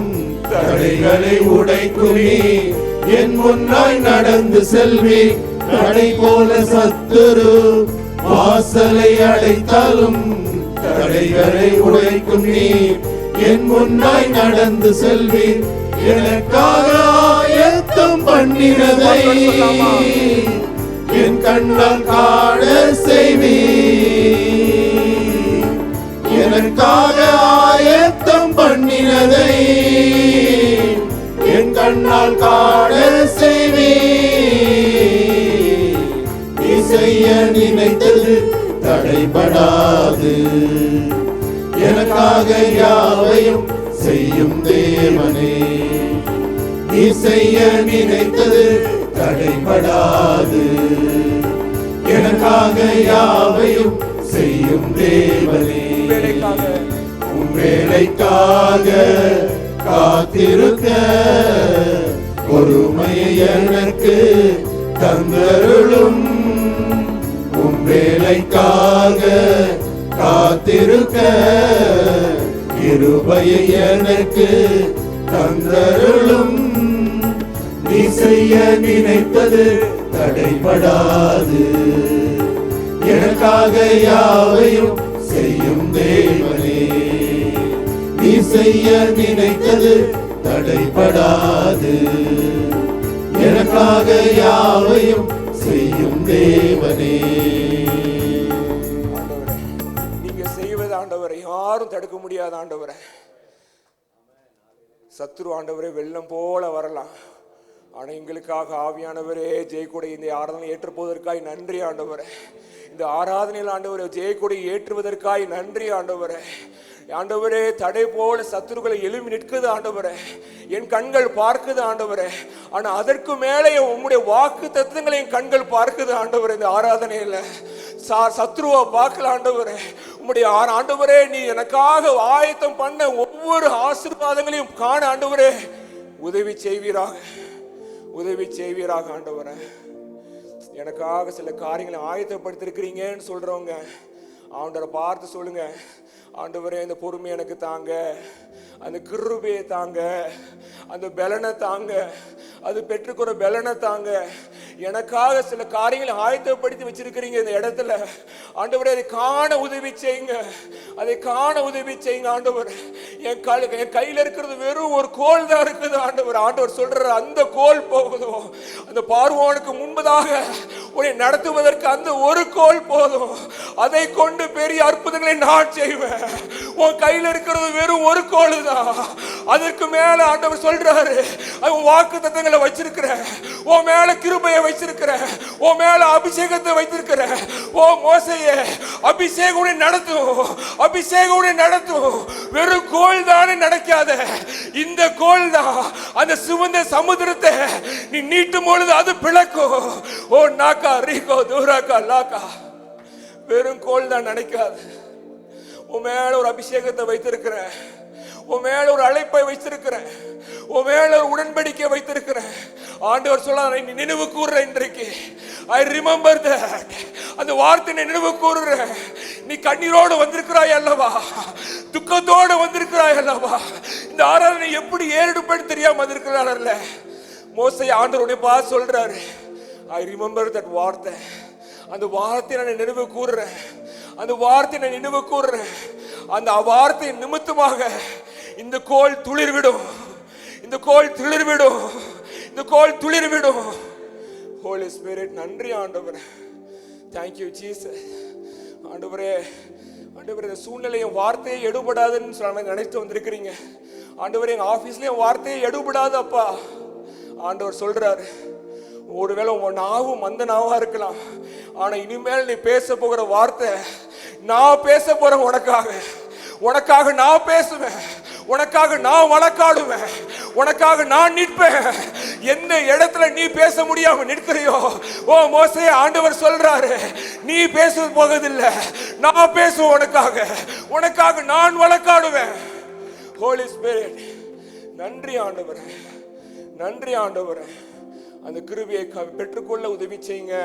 தடைகளை உடைக்கும் நீ என் முன்னாய் நடந்து செல்வி. தடை போல சத்துரு வாசலை அடைத்தாலும் தடைகளை உடைக்கும் நீ என் முன்னாய் நடந்து செல்வி. எனக்காக ஆயத்தம் பண்ணினதை என் கண்ணால் காண செய்வி. எனக்காக ஆயத்தம் பண்ணினதை என் கண்ணால் காண செய்வி. நீ செய்ய நினைத்தது தடைபடாது. எனக்காக யாவையும் செய்யும் தேவனே. நீ செய்ய நினைத்தது தடைபடாது. எனக்காக யாவையும் செய்யும் தேவனே. உன் வேலைக்காக காத்திருக்க பொறுமையை எனக்கு தந்தருளும். உன் வேலைக்காக காத்திருக்க கிருபையை எனக்கு தந்தருளும். நீ செய்ய நினைத்தது தடைபடாது. எனக்காக யாவையும் செய்யும் தேவனே. நீ செய்ய நினைத்தது தடைபடாது. எனக்காக யாவையும் செய்யும் தேவனே. நீங்க செய்வது ஆண்டவரை யாரும் தடுக்க முடியாத ஆண்டவரை. சத்துரு ஆண்டவரே வெள்ளம் போல வரலாம், ஆனா எங்களுக்காக ஆவியானவரே ஜெயக்கொடை இந்த ஆராதனை ஏற்றுப்போவதற்காய் நன்றி ஆண்டவரே. இந்த ஆராதனையில் ஆண்டவரே ஜெயக்கொடை ஏற்றுவதற்காய் நன்றி ஆண்டவரே. ஆண்டவரே தடை போல சத்துருக்களை எழும்பி நிற்குது ஆண்டவரே. என் கண்கள் பார்க்குது ஆண்டவரே. ஆனா அதற்கு மேலே உம்முடைய வாக்கு தத்துவங்களை என் கண்கள் பார்க்குது ஆண்டவரே. இந்த ஆராதனையில சத்துருவை பார்க்கல ஆண்டவரே. உம்முடைய ஆண்டவரே நீ எனக்காக ஆயத்தம் பண்ண ஒவ்வொரு ஆசீர்வாதங்களையும் காண ஆண்டவரே உதவி செய்வீராக, உதவி செய்வீராக ஆண்டவரே. எனக்காக சில காரியங்களை ஆயத்தப்படுத்திருக்கிறீங்கன்னு சொல்றவங்க ஆண்டவரை பார்த்து சொல்லுங்க, ஆண்டவரே இந்த பொறுமை எனக்கு தாங்க, அந்த கிருபையை தாங்க, அந்த பலனை தாங்க, அது பெற்றுக்கிற பலனை தாங்க. எனக்காக சில காரியங்களை ஆயத்தப்படுத்தி வச்சிருக்கிறீங்க இந்த இடத்துல ஆண்டவரே. அதை காண உதவி செய்யுங்க, அதை காண உதவி செய்யுங்க ஆண்டவர். என் கையில் இருக்கிறது வெறும் ஒரு கோல் தான் இருக்குது ஆண்டவர். ஆண்டவர் சொல்ற அந்த கோல் போகுதும், அந்த பார்வோனுக்கு முன்பதாக உன்னை நடத்துவதற்கு அந்த ஒரு கோல் போதும். அதை கொண்டு பெரிய அற்புதங்களை நான் செய்வேன். உன் கையில் இருக்கிறது வெறும் ஒரு கோல் தான். அதற்கு மேல ஆண்டவர் சொல்றாரு, வாக்கு தத்தங்களை வச்சிருக்கிற, உன் மேல கிருபையை வச்சிருக்கிற, உன் மேல அபிஷேகத்தை வைத்திருக்கிற. ஓ மோசையே, அபிஷேகம் நடத்தும், அபிஷேகம் நடத்தும். வெறும் கோல் தானே நடக்காத, இந்த கோல் தான் அந்த சிவந்த சமுத்திரத்தை நீ நீட்டும் பொழுது அது பிளக்கும். ஓ நாக்கா ரீகோ தூராக்கா லாக்கா. வெறும் கோல் தான் நினைக்காது. உன் மேல ஒரு அபிஷேகத்தை வைத்திருக்கிறேன், உன் மேல ஒரு அழைப்பை வைத்திருக்கிறேன், உன் மேல ஒரு உடன்படிக்கை வைத்திருக்கிறேன். ஆண்டவர் சொல்றார், நீ நினைவு கூறுற இன்றைக்கு. I remember that. அந்த வார்த்தை நினைவு கூறுற. நீ கண்ணீரோடு வந்திருக்கிறாய் அல்லவா, துக்கத்தோடு வந்திருக்கிறாய் அல்லவா. இந்த ஆராதனை எப்படி ஏறிடுப்பேன்னு தெரியாம வந்திருக்கிறார்ல. மோசே ஆண்டவருடைய பார்த்து சொல்றாரு, ஐ ரிமெம்பர் தட் வார்த்தை. அந்த வார்த்தையை நான் நினைவு கூறுறேன், அந்த வார்த்தையை நான் நினைவு கூறுறேன். அந்த வார்த்தை நிமித்தமாக இந்த கோல் துளிர்விடும், இந்த கோல் துளிர்விடும், இந்த கோல் துளிர்விடும். ஹோலி ஸ்பிரிட் நன்றி ஆண்டவரே. Thank you Jesus. ஆண்டவரே, ஆண்டவரே இந்த சூழ்நிலையும் வார்த்தையை எடுபடாதுன்னு சொல்ல நினைத்து வந்திருக்கிறீங்க ஆண்டவரே. எங்க ஆபீஸ்லயும் வார்த்தையை எடுபடாது அப்பா. ஆண்டவர் சொல்றாரு, ஒருவேளை உன் நாவும் மந்த நாவா இருக்கலாம், ஆனா இனிமேல் நீ பேச போகிற வார்த்தை நான் பேச போறேன். உனக்காக, உனக்காக நான் பேசுவேன், உனக்காக நான் வழக்காடுவேன், உனக்காக நான் நிற்பேன். எந்த இடத்துல நீ பேச முடியாம நிற்கிறியோ, ஓ மோசே ஆண்டவர் சொல்றாரு, நீ பேச போவதில்லை, நான் பேசுவேன் உனக்காக, உனக்காக நான் வழக்காடுவேன். ஹோலி ஸ்பிரிட் நன்றி ஆண்டவரே, நன்றி ஆண்டவரே. அந்த கிருபையை பெற்றுக்கொள்ள உதவி செய்யுங்க,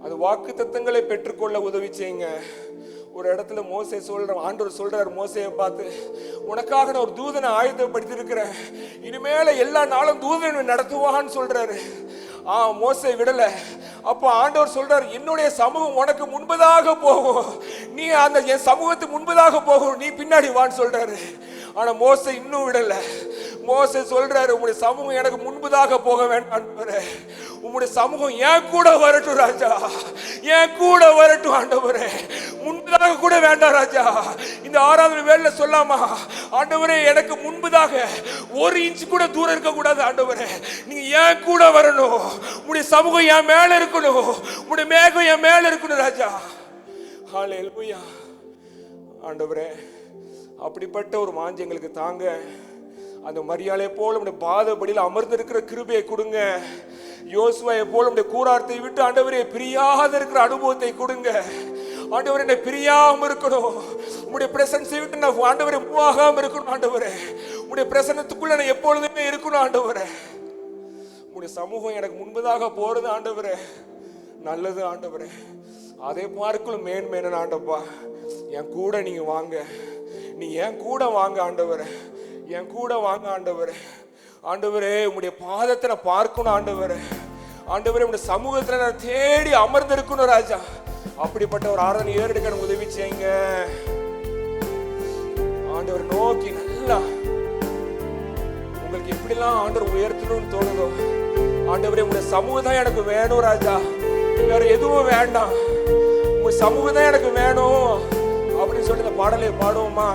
அந்த வாக்கு தத்தங்களை பெற்றுக்கொள்ள உதவி செய்யுங்க. ஒரு இடத்துல மோசே ஆண்டவர் சொல்றாரு மோசையை பார்த்து, உனக்காக நான் ஒரு தூதனை ஆயுதப்படுத்தி இருக்கிறேன், இனிமேல எல்லா நாளும் தூதனை நடத்துவான்னு சொல்றாரு. மோசே விடல. அப்போ ஆண்டவர் சொல்றாரு, என்னுடைய சமூகம் உனக்கு முன்பதாக போகும், நீ அந்த என் சமூகத்துக்கு முன்பதாக போகும், நீ பின்னாடி வான்னு சொல்றாரு. ஆனா மோசே இன்னும் விடல. மோசே சொல்றாரு, உங்களுடைய சமூகம் எனக்கு முன்பதாக போக வேண்டாம், உங்களுடைய சமூகம் என் கூட வரட்டும் ராஜா, என் கூட வரட்டும் ஆண்டவரே, முன்பதாக கூட வேண்டாம் ராஜா. இந்த ஆராதனை வேளையில சொல்லாமா, ஆண்டவரே எனக்கு முன்பதாக ஒரு இன்ச் கூட தூரம் இருக்க கூடாது ஆண்டவரே, நீங்க என் கூட வரணும், உங்களுடைய சமூகம் என் மேல இருக்கணும், உங்களுடைய மேகம் என் மேல இருக்கணும் ராஜா. ஹல்லேலூயா. ஆண்டவரே அப்படிப்பட்ட ஒரு வாஞ்சை எங்களுக்கு தாங்க. அந்த மரியாதை போல உடைய பாதபடியில் அமர்ந்திருக்கிற கிருபையை கொடுங்க. யோசுவாயை போல உடைய கூடாரத்தை விட்டு ஆண்டவரே பிரியாத இருக்கிற அனுபவத்தை கொடுங்க. ஆண்டவரே என்னை பிரியாம இருக்கணும், உங்களுடைய பிரசன்ஸை விட்டு நான் ஆண்டவரே மூவாகாம இருக்கணும் ஆண்டவரே, உங்களுடைய பிரசன்னத்துக்குள்ள நான் எப்பொழுதுமே இருக்கணும் ஆண்டவரே. உங்களுடைய சமூகம் எனக்கு முன்பதாக போறது ஆண்டவரே நல்லது ஆண்டவரே. அதே பார்க்கலும் மேன்மேன ஆண்டப்பா, என் கூட நீங்க வாங்க, நீ என் கூட வாங்க ஆண்டவரே, என் கூட வாங்க ஆண்டவரே. ஆண்டவரே உங்களுடைய பாதத்தை நான் பார்க்கணும் ஆண்டவரே, ஆண்டவரே உங்களுடைய சமூகத்தில் நான் தேடி அமர்ந்திருக்கணும் ராஜா. அப்படிப்பட்ட ஒரு ஆராதனை ஏறெடுக்க எனக்கு உதவி செய்யுங்க ஆண்டவர். நோக்கி நல்லா உங்களுக்கு எப்படிலாம் ஆண்டவர் உயர்த்தணும்னு தோணுதோ ஆண்டவரே, உங்களுடைய சமூகம் தான் எனக்கு வேணும் ராஜா, வேற எதுவும் வேண்டாம், உங்க சமூகம் தான் எனக்கு வேணும் அப்படின்னு சொல்லி இந்த பாடலை பாடுவோமா?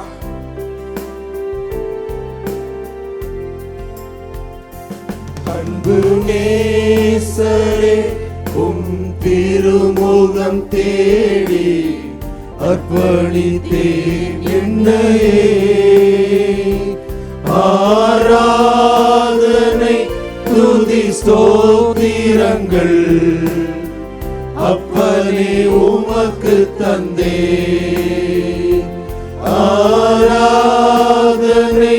அன்பு நேசரே திருமுகம் தேடி அர்ப்பணித்தேன் என்னையே, ஆராதனை துதி ஸ்தோத்திரங்கள் அப்பனே உமக்கு தந்தே, ஆராதனை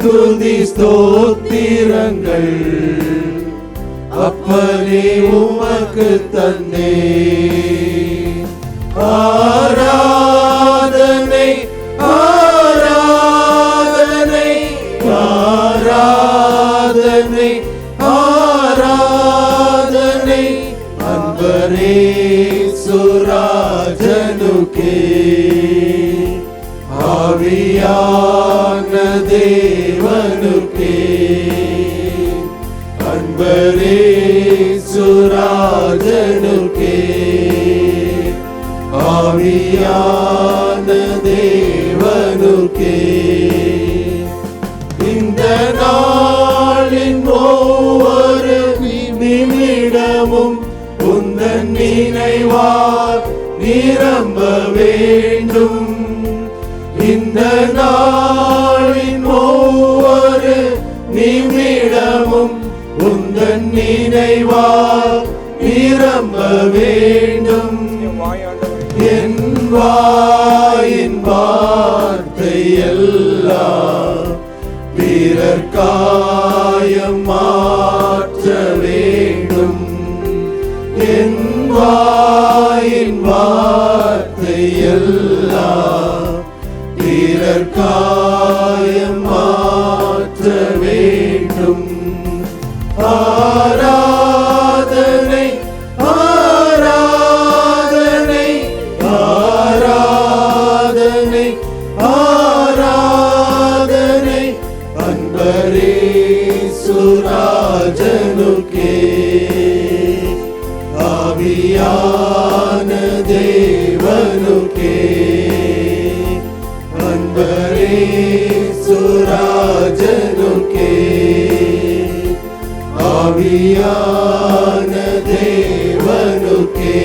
துதி ஸ்தோத்திரங்கள் அப்பனே உமக்கு தந்தே, ஆராதனை ஆராதனை ஆராதனை ஆராதனை அன்பரே சுராஜனுக்கே, ஆவியான தேவனுக்கே, அன்பரே சுராஜனுக்கே, ஆவியான தேவனுக்கே, இந்த நாளின் ஒவ்வொரு நிமிடமும் உந்தன் நினைவால் நிரம்ப வேண்டும், இந்த நாளின் ஒவ்வொரு நிமிடமும் உந்தன் நினைவால் நிரம்ப வேண்டும், என் வாயின் வார்த்தை எல்லாம் பிறர் காயம் மாற்ற வேண்டும், என் வாயின் வார்த்தை எல்லாம் பிறர் காயம் மாற்ற வேண்டும், ஆராதனை ஆராதனை ஆராதனை ஆராதனை அன்பரே சுராஜனுக்கே, ஆவியான தேவனுக்கே, அன்பரே சுராஜனுக்கே, ஆவியான தேவனுக்கே,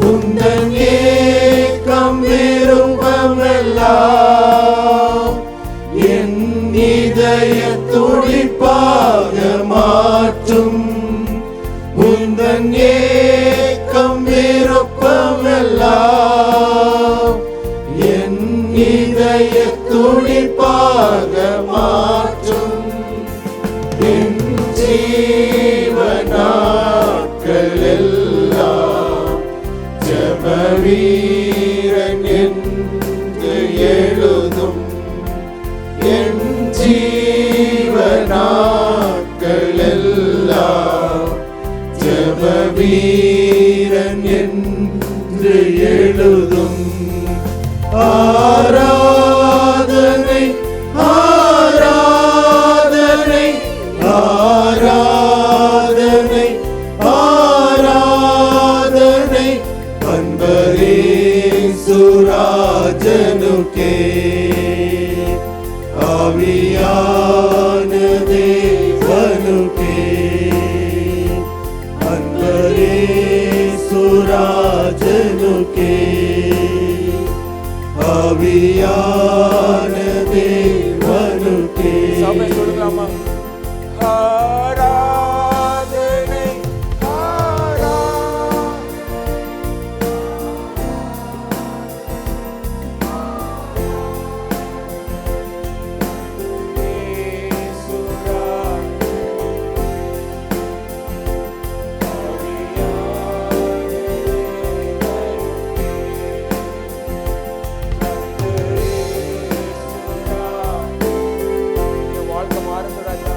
உந்தன் ஏக்கம் விருப்பமெல்லாம் என் இதய துடிப்பாக மாற்றும், உந்தன் ஏக்கம் விருப்பமெல்லாம் என் இதய துடிப்பாக மாற்றும், என் ஜீவனாட்கள் எல்லாம் ஜெப வீணையாய் வீரன் என்று எழுதும். ஆராதனை ஆராதனை ஆராதனை ஆராதனை அன்பரேசுராஜனுக்கே. ஆவியான தேவனுக்கே அன்பரேசுராஜனுக்கே. ஆவியான தேவனுக்கே. சபை சொல்லுங்களாமா? ஆராதனை வாழ்க்கை மாறக்கூடாதா?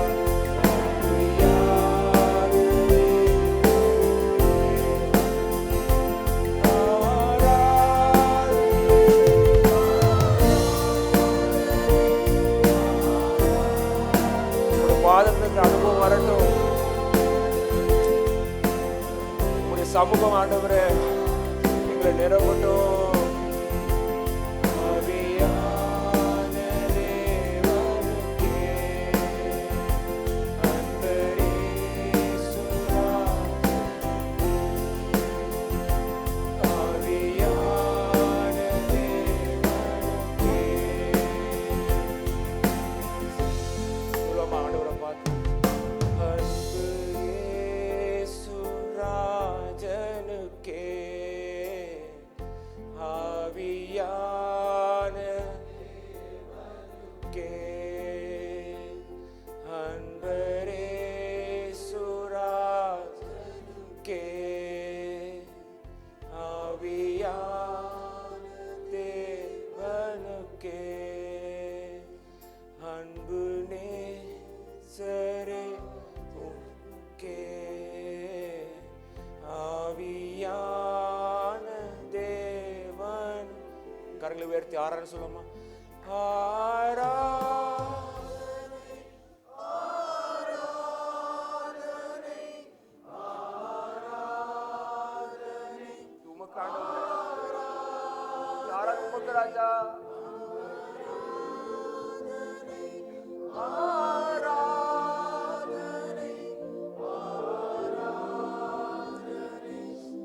பாதத்துக்கு அனுபவம் வரட்டும். உங்களுடைய சமூகம் ஆண்டவரே எங்களை நிரப்பட்டும். ஆவியான தேவனுக்கே அன்பரேசுரா. ஆவியான தேவனுக்கே. சொல்லுவோமா ஆண்டவரை பார்த்து? அன்பு இயேசுராஜனுக்கே ஆவியான தேவனுக்கே அன்பரேசுராஜனுக்கே ஆவியான தேவனுக்கே அன்பு நேசரே உக்கே ஆவியான தேவன். கரங்களை உயர்த்தி ஆரான்னு சொல்லுமா? ஆரா உமக்கு ராஜா.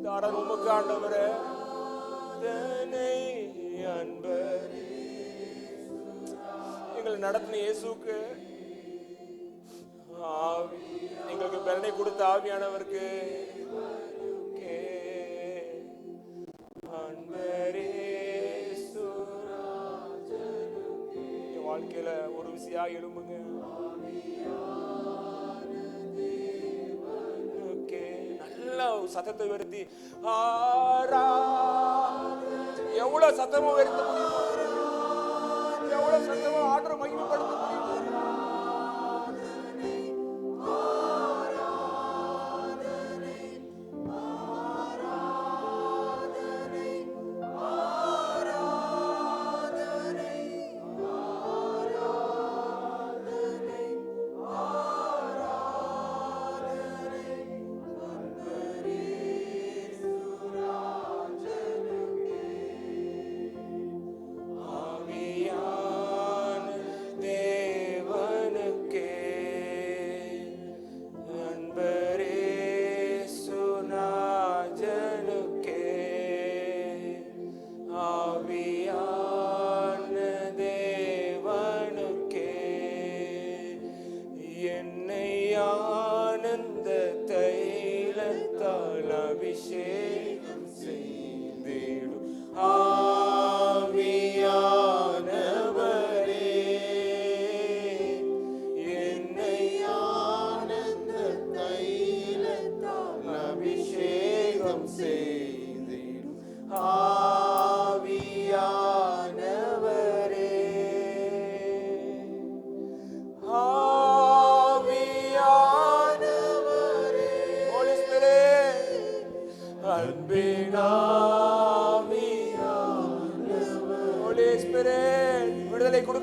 தாரன் உமக்கு ஆண்டவரே. அன்பரே எங்களை நடத்தின இயேசுக்கு எங்களுக்கு பலனை கொடுத்த ஆவியானவருக்கு என் வாழ்க்கையில ஒரு விசையா எழும்புங்க. நல்ல சத்தத்தை உயர்த்தி எவ்வளவு சத்தமா உயர்த்த முடியுமோ, எவ்வளவு சத்தமா ஆர்டர் மகிமைப்படுத்த முடியுமோ. ஆவியான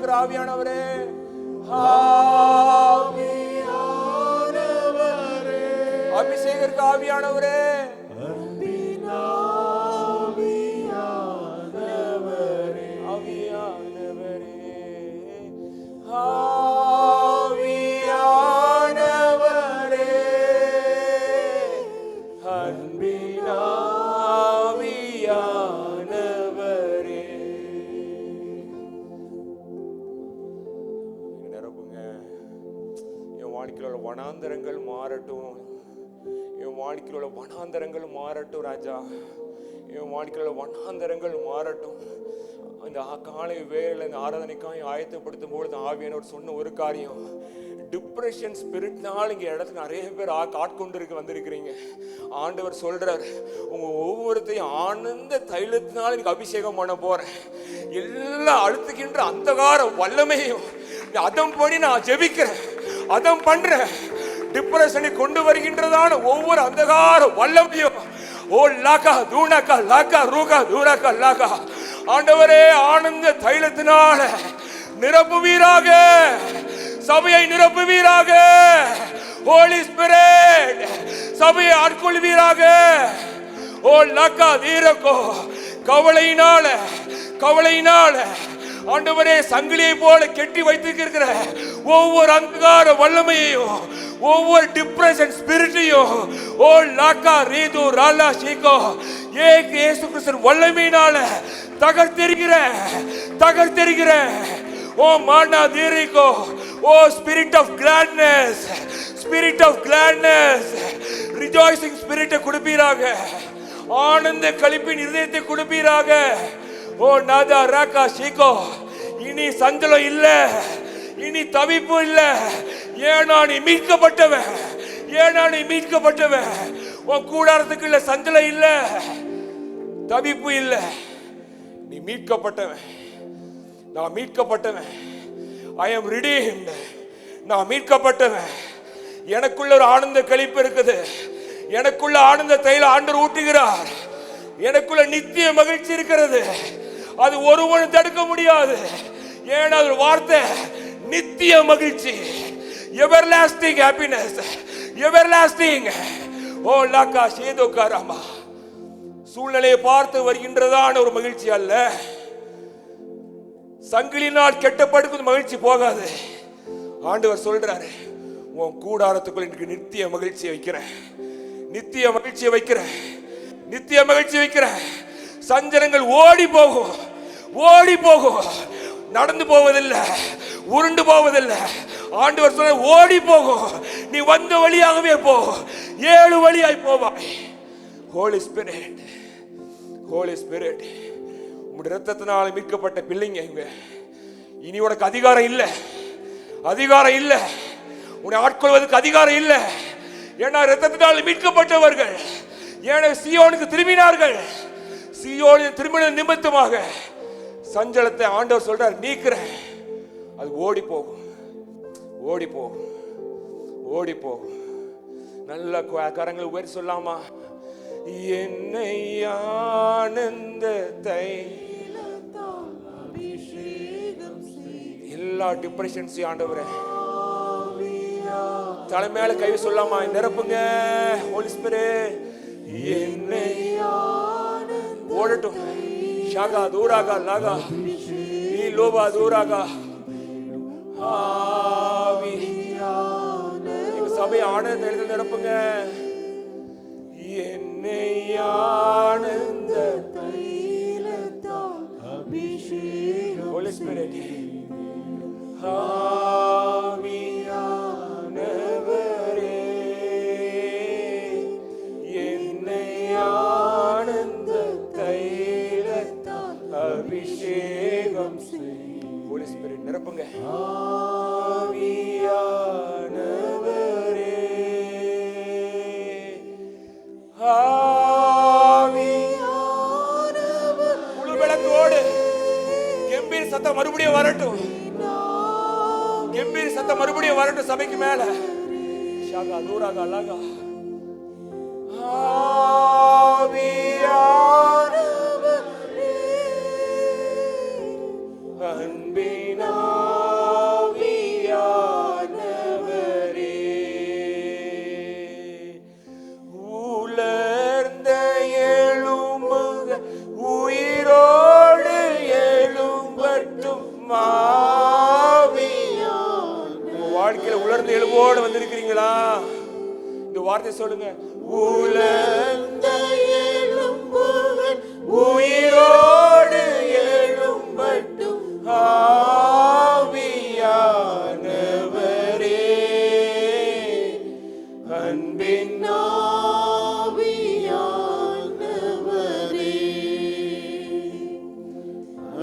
கொடுக்கிற ஆவியானவரே, அபிஷேகருக்கு ஆவியானவரே, வனாந்தரங்கள் மாறட்டும், என் வாழ்க்கையில் உள்ள வனாந்தரங்கள் மாறட்டும் ராஜா, என் வாழ்க்கையில் உள்ள வனாந்தரங்கள் மாறட்டும். அந்த காலை வேளையில் இந்த ஆராதனைக்காக ஆயத்தப்படுத்தும் பொழுது ஆவியானவர் சொன்ன ஒரு காரியம், டிப்ரெஷன் ஸ்பிரிட்னால இங்கே இடத்துல நிறைய பேர் ஆட்கொண்டு வந்திருக்கிறீங்க. ஆண்டவர் சொல்றார், உங்க ஒவ்வொருத்தையும் ஆனந்த தைலத்தினால எனக்கு அபிஷேகம் பண்ண போறேன். எல்லாம் அழுத்துகின்ற அந்தகார வல்லமையும் அதம் பண்ணி நான் ஜெபிக்கிறேன், அதம் பண்றேன். டிப்ரெஷனை கொண்டு வருகின்றதான ஒவ்வொரு அந்தகார வல்லமையும் ஓ லாகா தூணக்கா லாகா ரூகா தூரக்கா லாகா ஆண்டவரே ஆனந்த தைலத்தினால நிரப்புவீராக, சபையை நிரப்புவீராக. ஹோலி ஸ்பிரிட் சபையை ஆட்கொள்வீராக. ஓ லாகா தீரக்கோ கவலையினால ஆண்டவரே சங்கிலியை போல கெட்டி வைத்திருக்கிற ஒவ்வொரு அந்தகார வல்லமையையும் ஒவ்வொரு டிப்ரெஷன் ஸ்பிரிட்டையும் ஓ லாக்கா ரீது ராலா ஷீகோ இயேசு கிறிஸ்துவின் வல்லமையினால தகர்த்தெறிகிற ஓ மானா தீரிகோ ஓ ஸ்பிரிட் ஆஃப் கிளாட்னஸ் ரிஜாய்சிங் ஸ்பிரிட்டை கொடுப்பீராக, ஆனந்த களிப்பின் இருதயத்தை கொடுப்பீராக. ஓ நாதா ராகா ஷீகோ இனி சஞ்சலம் இல்ல, இனி தவிப்பு இல்ல. ஏனா நீ மீட்கப்பட்டவன், உன் கூடாரத்துக்கு இல்ல சஞ்சலம் இல்ல, தவிப்பு இல்ல. நீ மீட்கப்பட்டவன், நான் மீட்கப்பட்டவன். ஐ அம் ரிடீம்ட், நான் மீட்கப்பட்டவன். எனக்குள்ள ஒரு ஆனந்த களிப்பு இருக்குது, எனக்குள்ள ஆனந்த தைல ஆண்டவர் ஊட்டுகிறார். எனக்குள்ள நித்திய மகிழ்ச்சி இருக்கிறது, அது ஒருவனும் தடுக்க முடியாது. ஏன்னா அது வார்த்தை நித்திய மகிழ்ச்சி, எவர்லாஸ்டிங் ஹாப்பினஸ், எவர்லாஸ்டிங். ஓ லாக்கா சேதோ காராமா சூழ்நிலையை பார்த்து வருகின்றதான ஒரு மகிழ்ச்சி அல்ல. சங்கிலினால் கெட்டப்படுக்கும் மகிழ்ச்சி போகாது. ஆண்டவர் சொல்றாரு, உன் கூடாரத்துக்குள் எனக்கு நித்திய மகிழ்ச்சியை வைக்கிறேன், நித்திய மகிழ்ச்சி வைக்கிறேன். சஞ்சலங்கள் ஓடி போகும், நடந்து போவதில்லை, உருண்டு போவதில்லை. ஆண்டவர் சொல்ற ஓடி போகும், நீ வந்த வழியாகவே போ, 7 வழியாய் போவாய். ஹோலி ஸ்பிரிட் உம்முடைய இரத்தத்தினால் மீட்கப்பட்ட பிள்ளைங்க இவங்க. இனி உனக்கு அதிகாரம் இல்லை, உன்னை ஆட்கொள்வதற்கு அதிகாரம் இல்லை. ஏன்னா இரத்தத்தினால் மீட்கப்பட்டவர்கள் ஏன்னா சீயோனுக்கு திரும்பினார்கள். சீயோனின் திரும்பின நிமித்தமாக சஞ்சலத்தை ஆண்டவர் சொல்றார் நீக்கிறேன். அது ஓடி போகும். நல்ல கரங்கள் உயர்த்தி சொல்லாமா? என்னை ஆனந்த எல்லா டிப்ரெஷன்ஸையும் ஆண்டவரே தலைமையில கை சொல்லாமா? நிரப்புங்க ஹோலி ஸ்பிரிட். என்னை ஓடட்டும். ஷாகா தூராகா லாகா நீ லோபா தூராகா ஆவி எங்க சபை ஆனந்த எழுதி நிரப்புங்க. என்னை ஆனந்த ஹோலி ஸ்பிரிட் ஆவியானவரே என்னை ஆனந்த தைலத்தால் அபிஷேகம் செய். ஹோலி ஸ்பிரிட் நிரப்புங்க. ஆவியானவரே முழு விளக்கோடு கம்பீர சத்தம் மறுபடியும் வரட்டும். கம்பீர சத்தம் மறுபடியும் வரட்டும் சபைக்கு மேல. ஷாகா தூராகா லாகா ஆவியானவரே அன்பினா வாழ்க்கையில உலர்ந்து எழுவோடு வந்திருக்கிறீங்களா? இந்த வார்த்தை சொல்லுங்க. உலர்ந்த எலும்புகள் உயிரோடு எழும்பட்டும் ஆவியானவரே, அன்பின் ஆவியானவரே,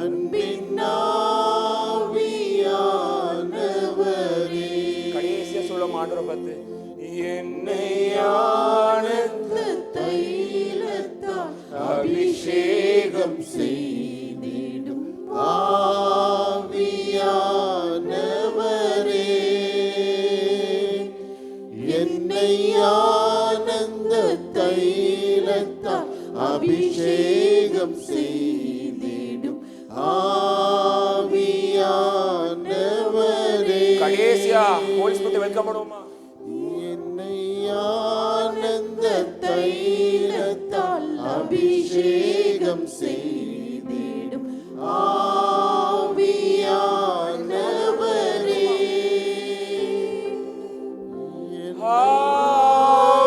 அன்பின் ஆவியானவரே. கடைசியா சொல்ல மாட்டோம் பார்த்து, என்னை ஆனந்த தைலத்தால் அபிஷேகம் செய்திடும் ஆவியானவரே, என்னை ஆனந்த தைலத்தால் அபிஷேகம் செய்திடும் ஆவியானவரே. கடைசியா ஹோலி ஸ்பிரிட் வெல்கம் பண்ணுவோமா? என்னை ஆனந்த தைலத்தால் அபிஷேகம் செய்திடும் ஆவியானவரே,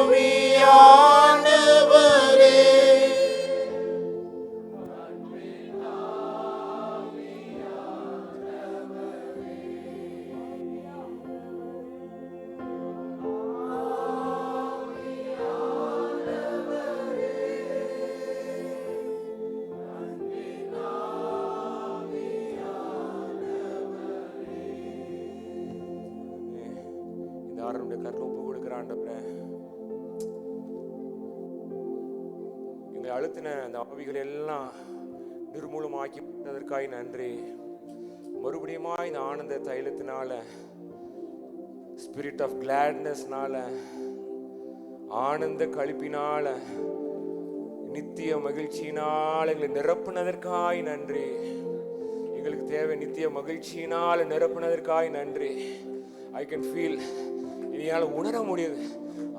ஆவியானவரே. இந்த ஆண்டவருடைய கருத்துல ஒப்பு கொடுக்கிற ஆண்டவரே, எங்களை அழுத்தின அந்த ஆவிகள் எல்லாம் நிர்மூலமாக்கி நன்றி. மறுபடியும் இந்த ஆனந்த தைலத்தினால, ஸ்பிரிட் ஆஃப் கிளாட்னஸ்னால, ஆனந்த களிப்பினால, நித்திய மகிழ்ச்சியினால் எங்களை நிரப்புனதற்காய் நன்றி. எங்களுக்கு தேவை நித்திய மகிழ்ச்சியினால் நிரப்புனதற்காய் நன்றி. ஐ கேன் ஃபீல், என்னால் உணர முடியுது.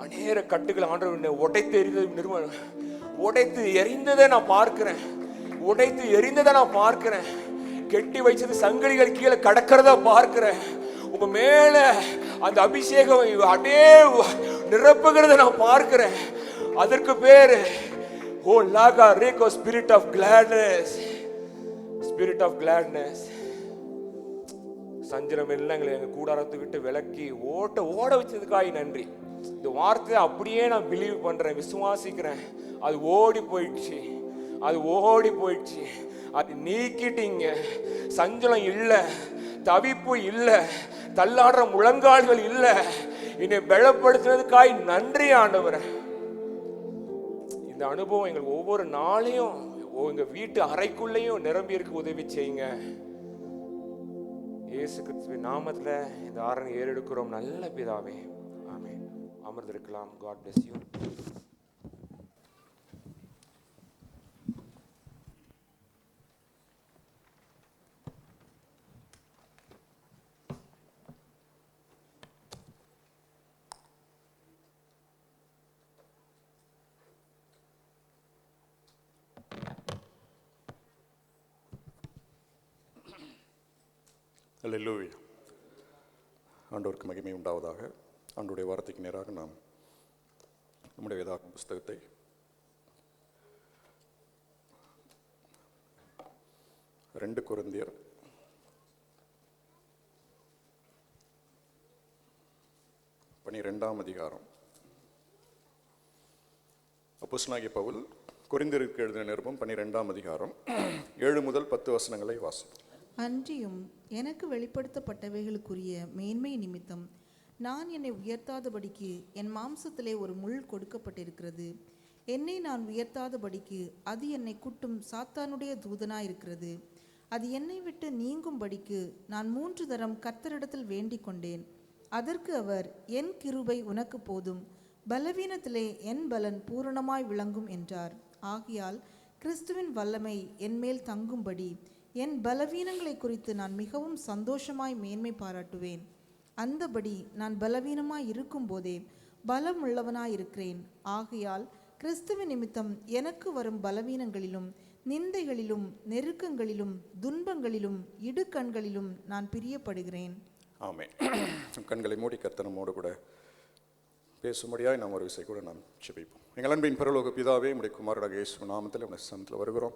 அநேக கட்டுகள் ஆண்டவர் உடைத்து எறிந்தது, உடைத்து எரிந்ததை நான் பார்க்கிறேன். உடைத்து எரிந்ததை நான் பார்க்கிறேன். கெட்டி வச்சது சங்கிலிகள் கீழே கடக்கிறத பார்க்கிறேன். உங்க மேல அந்த அபிஷேகம் அப்படியே நிரப்புகிறத நான் பார்க்கிறேன். அதற்கு பேரு ஓ லாகா ரேகோ spirit of gladness. Spirit of gladness. சஞ்சலம் எல்லாம் எங்களை எங்க கூடாரத்தை விட்டு விலக்கி ஓட வச்சதுக்காக நன்றி. இந்த வார்த்தையை அப்படியே நான் பிலீவ் பண்றேன், விசுவாசிக்கிறேன். அது ஓடி போயிடுச்சு, அது ஓடி போயிடுச்சு. அது நீக்கிட்டீங்க. சஞ்சலம் இல்லை, தவிப்பு இல்லை, தள்ளாடுற முழங்கால்கள் இல்லை. என்னை பலப்படுத்தினதுக்காய் நன்றி ஆண்டவரே. இந்த அனுபவம் எங்களுக்கு ஒவ்வொரு நாளையும் எங்க வீட்டு அறைக்குள்ளேயும் நிரம்பி இருக்க உதவி செய்யுங்க. இயேசு கிறிஸ்துவின் நாமத்துல இந்த ஆரணை ஏறெடுக்கிறோம் நல்ல பிதாவே, ஆமென். அமர்ந்திருக்கலாம். God bless you. அல்லேலூயா. ஆண்டவருக்கு மகிமை உண்டாவதாக. ஆண்டவருடைய வார்த்தைக்கு நேராக நாம் நம்முடைய வேதாகம புஸ்தகத்தை ரெண்டு கொரிந்தியர் 12ஆம் அதிகாரம். அப்போஸ்தலனாகிய பவுல் கொரிந்தியருக்கு எழுதின நிருபம் 12ஆம் அதிகாரம் 7 முதல் 10 வசனங்களை வாசிப்போம். அன்றியும் எனக்கு வெளிப்படுத்தப்பட்டவைகளுக்குரிய மேன்மை நிமித்தம் நான் என்னை உயர்த்தாதபடிக்கு என் மாம்சத்திலே ஒரு முள் கொடுக்கப்பட்டிருக்கிறது. என்னை நான் உயர்த்தாதபடிக்கு அது என்னை குட்டும் சாத்தானுடைய தூதனாயிருக்கிறது. அது என்னை விட்டு நீங்கும்படிக்கு நான் 3 தரம் கர்த்தரிடத்தில் வேண்டிக் கொண்டேன். அதற்கு அவர், என் கிருபை உனக்கு போதும், பலவீனத்திலே என் பலன் பூரணமாய் விளங்கும் என்றார். ஆகையால் கிறிஸ்துவின் வல்லமை என்மேல் தங்கும்படி என் பலவீனங்களை குறித்து நான் மிகவும் சந்தோஷமாய் மேன்மை பாராட்டுவேன். அந்தபடி நான் பலவீனமாய் இருக்கும் போதே பலம் உள்ளவனாயிருக்கிறேன். ஆகையால் கிறிஸ்துவின் நிமித்தம் எனக்கு வரும் பலவீனங்களிலும் நிந்தைகளிலும் நெருக்கங்களிலும் துன்பங்களிலும் இடுக்கண்களிலும் நான் பிரியப்படுகிறேன். ஆமென். கண்களை மூடி கர்த்தர் நம்மோடு கூட பேசும்படியாய் நாம் ஒரு விசை கூட நாம் ஜெபிப்போம். எங்கள் அன்பின் பரலோக பிதாவே, உம்முடைய குமாரனாகிய இயேசு நாமத்தில் உம்முடைய சமத்தில் வருகிறோம்.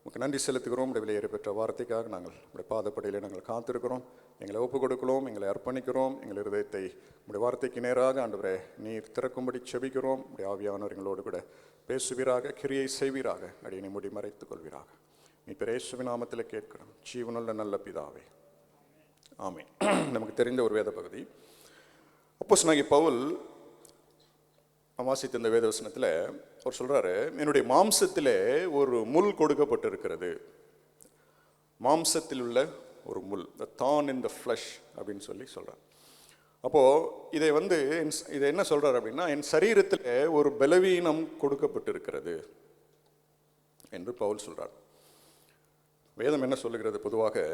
உமக்கு நன்றி செலுத்துகிறோம். உம்முடைய விலையேற பெற்ற வார்த்தைக்காக நாங்கள் உம்முடைய பாதப்படியில் நாங்கள் காத்திருக்கிறோம். எங்களை ஒப்புக் கொடுக்கிறோம், எங்களை அர்ப்பணிக்கிறோம். எங்கள் இருதயத்தை உம்முடைய வார்த்தைக்கு நேராக ஆண்டவரே நீர் திறக்கும்படி செபிக்கிறோம். உம்முடைய ஆவியானவர் எங்களோடு கூட பேசுவீராக, கிரியை செய்வீராக, அடியனை முடி மறைத்துக் கொள்வீராக. நீ இயேசுவின் நாமத்தில் கேட்கிறோம் ஜீவனுள்ள நல்ல பிதாவே, ஆமென். நமக்கு தெரிந்த ஒரு வேத பகுதி. அப்போஸ்தலனாகிய பவுல் வாசித்த இந்த வேதவசனத்தில் அவர் சொல்றாரு, என்னுடைய மாம்சத்திலே ஒரு முள் கொடுக்கப்பட்டிருக்கிறது. மாம்சத்தில் உள்ள ஒரு முள், the thorn in the flesh அப்படின்னு சொல்றார். அப்போ இதை என்ன சொல்றாரு அப்படின்னா, என் சரீரத்தில் ஒரு பலவீனம் கொடுக்கப்பட்டிருக்கிறது என்று பவுல் சொல்றார். வேதம் என்ன சொல்லுகிறது? பொதுவாக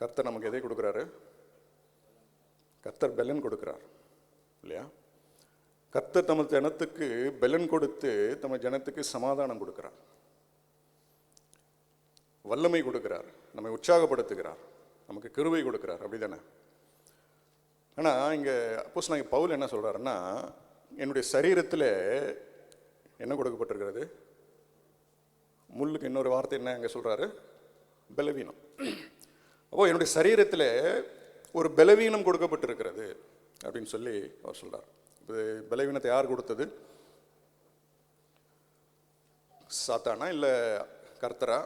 கர்த்தர் நமக்கு எதை கொடுக்குறாரு? கர்த்தர் பெலன் கொடுக்கிறார் இல்லையா? கர்த்தர் தமது ஜனத்துக்கு பெலன் கொடுத்து தமது ஜனத்துக்கு சமாதானம் கொடுக்கிறார், வல்லமை கொடுக்கிறார், நம்மை உற்சாகப்படுத்துகிறார், நமக்கு கிருபை கொடுக்கிறார். அப்படிதானே? ஆனால் இங்கே அப்போஸ்தலனாகிய பவுல் என்ன சொல்றாருன்னா, என்னுடைய சரீரத்தில் என்ன கொடுக்கப்பட்டிருக்கிறது? முள்ளுக்கு இன்னொரு வார்த்தை என்ன அங்கே சொல்றாரு? பலவீனம். அப்போ என்னுடைய சரீரத்தில் ஒரு பலவீனம் கொடுக்கப்பட்டிருக்கிறது அப்படின்னு சொல்லி அவர் சொல்றார். இது பலவீனத்தை யார் கொடுத்தது? சாத்தானா இல்லை கர்த்தரா?